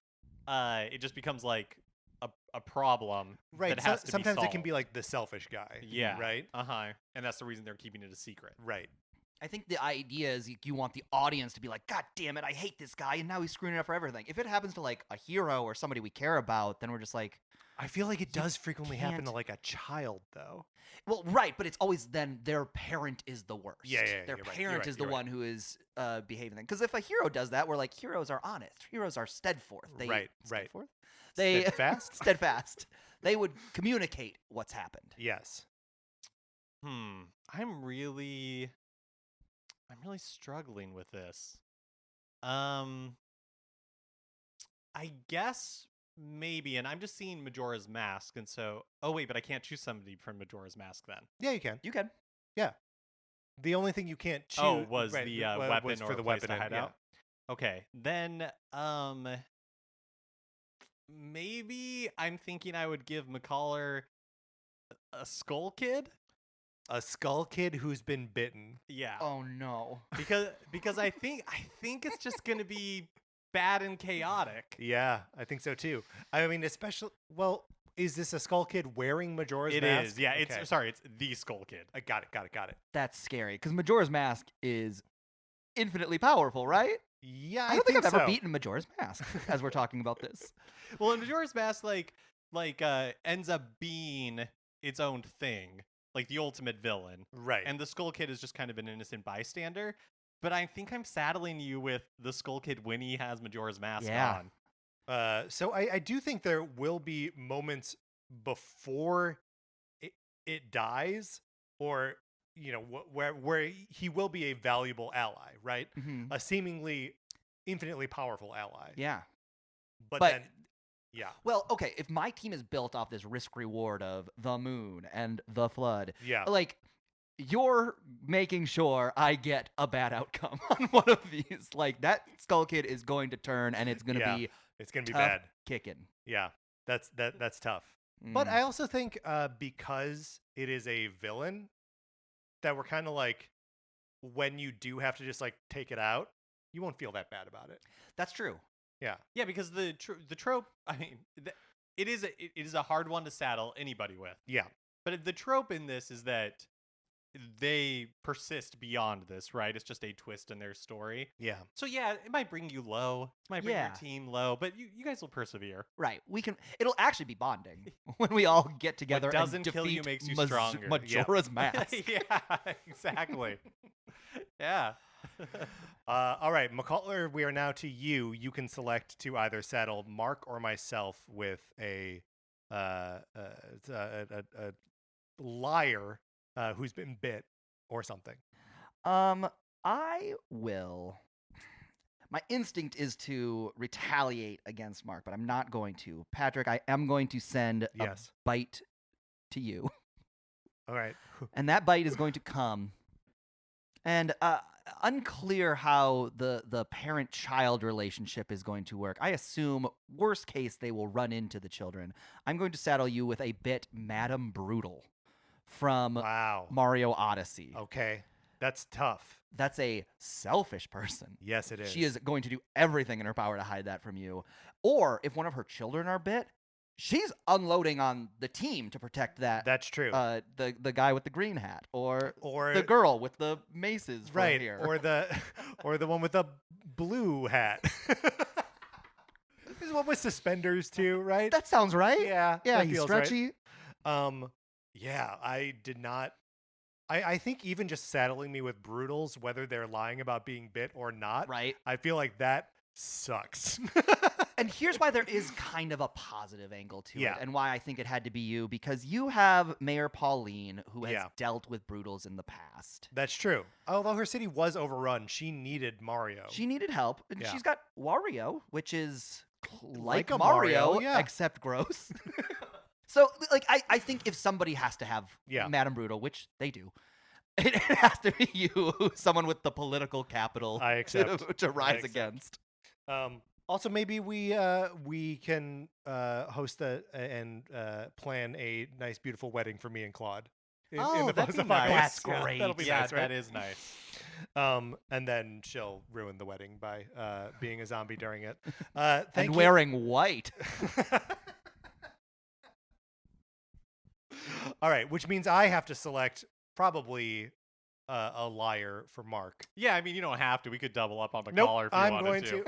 it just becomes like a problem. Right. That has to sometimes be it can be like the selfish guy. Yeah. Right. And that's the reason they're keeping it a secret. Right. I think the idea is you want the audience to be like, God damn it, I hate this guy, and now he's screwing it up for everything. If it happens to like a hero or somebody we care about, then we're just like, I feel like it does frequently happen to like a child, though. Well, right, but it's always then their parent is the worst. Yeah, their you're parent right, is the one who is behaving. Because if a hero does that, we're like, heroes are honest. Heroes are steadfast. Right. Steadfast? Steadfast. They would communicate what's happened. Yes. I'm really struggling with this. I guess maybe, and I'm just seeing Majora's Mask, and so but I can't choose somebody from Majora's Mask then. Yeah, you can. You can. Yeah. The only thing you can't choose was the weapon was for or the place weapon to hide yeah. out. Okay, then maybe I'm thinking I would give McCollor a Skull Kid. A Skull Kid who's been bitten. Yeah. Oh no. Because I think it's just gonna be bad and chaotic. Yeah, I think so too. I mean, especially is this a Skull Kid wearing Majora's Mask? It is. Yeah. Okay. It's the Skull Kid. I got it. That's scary because Majora's Mask is infinitely powerful, right? Yeah, I don't think I've ever beaten Majora's Mask as we're talking about this. Well, Majora's Mask ends up being its own thing. Like the ultimate villain. Right. And the Skull Kid is just kind of an innocent bystander. But I think I'm saddling you with the Skull Kid when he has Majora's Mask on. So I do think there will be moments before it dies, or where he will be a valuable ally, right? Mm-hmm. A seemingly infinitely powerful ally. Yeah. But then yeah. Well, okay, if my team is built off this risk reward of the moon and the flood, yeah, like you're making sure I get a bad outcome on one of these. Like that Skull Kid is going to turn, and it's going to be bad kicking. Yeah, that's tough. But I also think because it is a villain, that we're kind of like, when you do have to just like take it out, you won't feel that bad about it. That's true. Yeah, because the trope, I mean, it is a hard one to saddle anybody with. Yeah. But the trope in this is that they persist beyond this, right? It's just a twist in their story. Yeah. So yeah, it might bring you low. It might bring your team low, but you guys will persevere. Right. It'll actually be bonding when we all get together what doesn't and defeat kill you makes you stronger. Majora's Mask. Yeah, exactly. Yeah. All right, McCollor, we are now to you. You can select to either saddle Mark or myself with a liar who's been bit or something. I will. My instinct is to retaliate against Mark, but I'm not going to. Patrick, I am going to send a bite to you. All right. And that bite is going to come. And unclear how the parent-child relationship is going to work. I assume, worst case, they will run into the children. I'm going to saddle you with a bit Madame Brutal from Mario Odyssey. Okay, that's tough. That's a selfish person. Yes, it is. She is going to do everything in her power to hide that from you. Or if one of her children are bit, she's unloading on the team to protect that. That's true. The guy with the green hat, or the girl with the maces, right? Here. Or the one with the blue hat. There's one with suspenders too, right? That sounds right. Yeah, he's stretchy. Right. Yeah, I did not. I think even just saddling me with brutals, whether they're lying about being bit or not, right? I feel like that sucks. And here's why there is kind of a positive angle to Yeah. it, and why I think it had to be you, because you have Mayor Pauline, who has dealt with brutals in the past. That's true. Although her city was overrun, she needed Mario. She needed help, and she's got Wario, which is like a Mario, yeah. except gross. So, like, I think if somebody has to have Madame Brutal, which they do, it has to be you, someone with the political capital to rise against. Also, maybe we can host and plan a nice, beautiful wedding for me and Claude. In the that'd be nice. That's great. That'll be nice, right? That is nice. And then she'll ruin the wedding by being a zombie during it. And wearing white. All right, which means I have to select probably a liar for Mark. Yeah, I mean, you don't have to. We could double up on McCollor if you wanted to.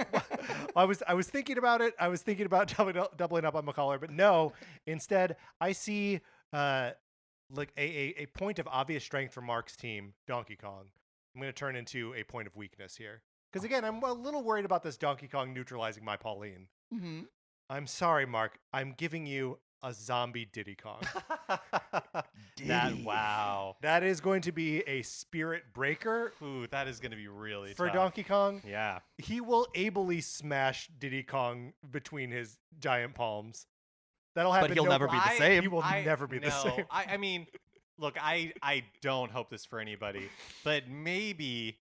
I was thinking about it. I was thinking about doubling up on McCollor, but no. Instead, I see like a point of obvious strength for Mark's team, Donkey Kong. I'm going to turn into a point of weakness here. Because again, I'm a little worried about this Donkey Kong neutralizing my Pauline. Mm-hmm. I'm sorry, Mark. I'm giving you a zombie Diddy Kong. Wow. That is going to be a spirit breaker. Ooh, that is going to be really for tough. Donkey Kong. Yeah. He will ably smash Diddy Kong between his giant palms. That'll happen. But he'll never be the same. He will never be the same. I mean, look, I don't hope this for anybody, but maybe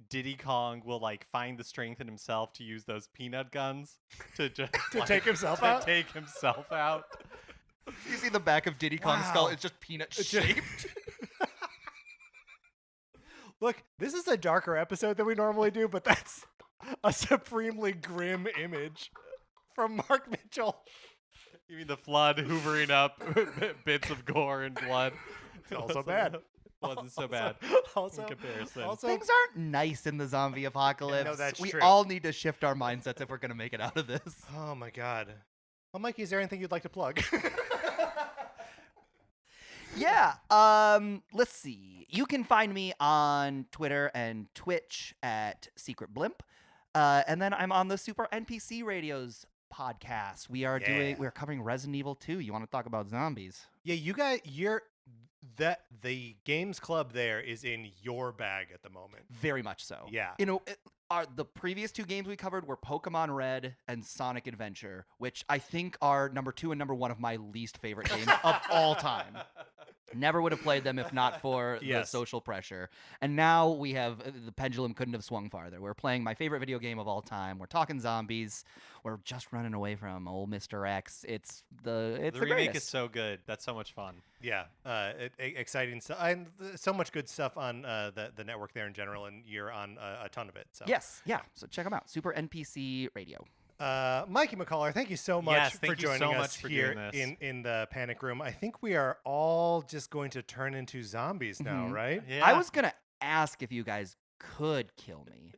Diddy Kong will like find the strength in himself to use those peanut guns to just to take himself out. Take himself out. You see the back of Diddy Kong's skull; it's just peanut shaped. Look, this is a darker episode than we normally do, but that's a supremely grim image from Mark Mitchell. You mean the flood hoovering up bits of gore and blood? It's also bad. Wasn't so bad. Also, in comparison. Things aren't nice in the zombie apocalypse. No, that's we true. all need to shift our mindsets if we're going to make it out of this. Oh my God. Well, Mikey, is there anything you'd like to plug? Yeah. Let's see. You can find me on Twitter and Twitch at Secret Blimp. And then I'm on the Super NPC Radios podcast. We're covering Resident Evil 2. You want to talk about zombies? Yeah, you guys, the games club there is in your bag at the moment. Very much so. Yeah. You know, the previous two games we covered were Pokemon Red and Sonic Adventure, which I think are number 2 and number 1 of my least favorite games of all time. Never would have played them if not for the social pressure. And now we have the pendulum couldn't have swung farther. We're playing my favorite video game of all time. We're talking zombies. We're just running away from old Mr. X. The remake greatest. is so good. That's so much fun. Yeah, exciting stuff, and so much good stuff on the network there in general, and you're on a ton of it. So. Yes, yeah. So check them out. Super NPC Radio. Mikey McCollor, thank you so much for joining us here in the Panic Room. I think we are all just going to turn into zombies now, right? Yeah. I was gonna ask if you guys could kill me.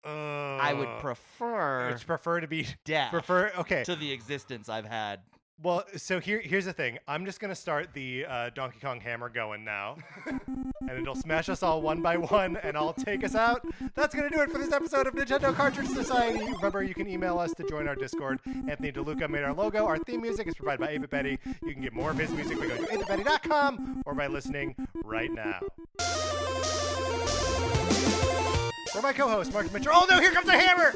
I would prefer to be death. Okay. To the existence I've had. Well, so here's the thing. I'm just gonna start the Donkey Kong hammer going now, and it'll smash us all one by one, and I'll take us out. That's gonna do it for this episode of Nintendo Cartridge Society. Remember, you can email us to join our Discord. Anthony DeLuca made our logo. Our theme music is provided by 8-Bit Betty. You can get more of his music by going to 8bitbetty.com or by listening right now. For my co-host, Mark Mitchell. Oh no! Here comes the hammer.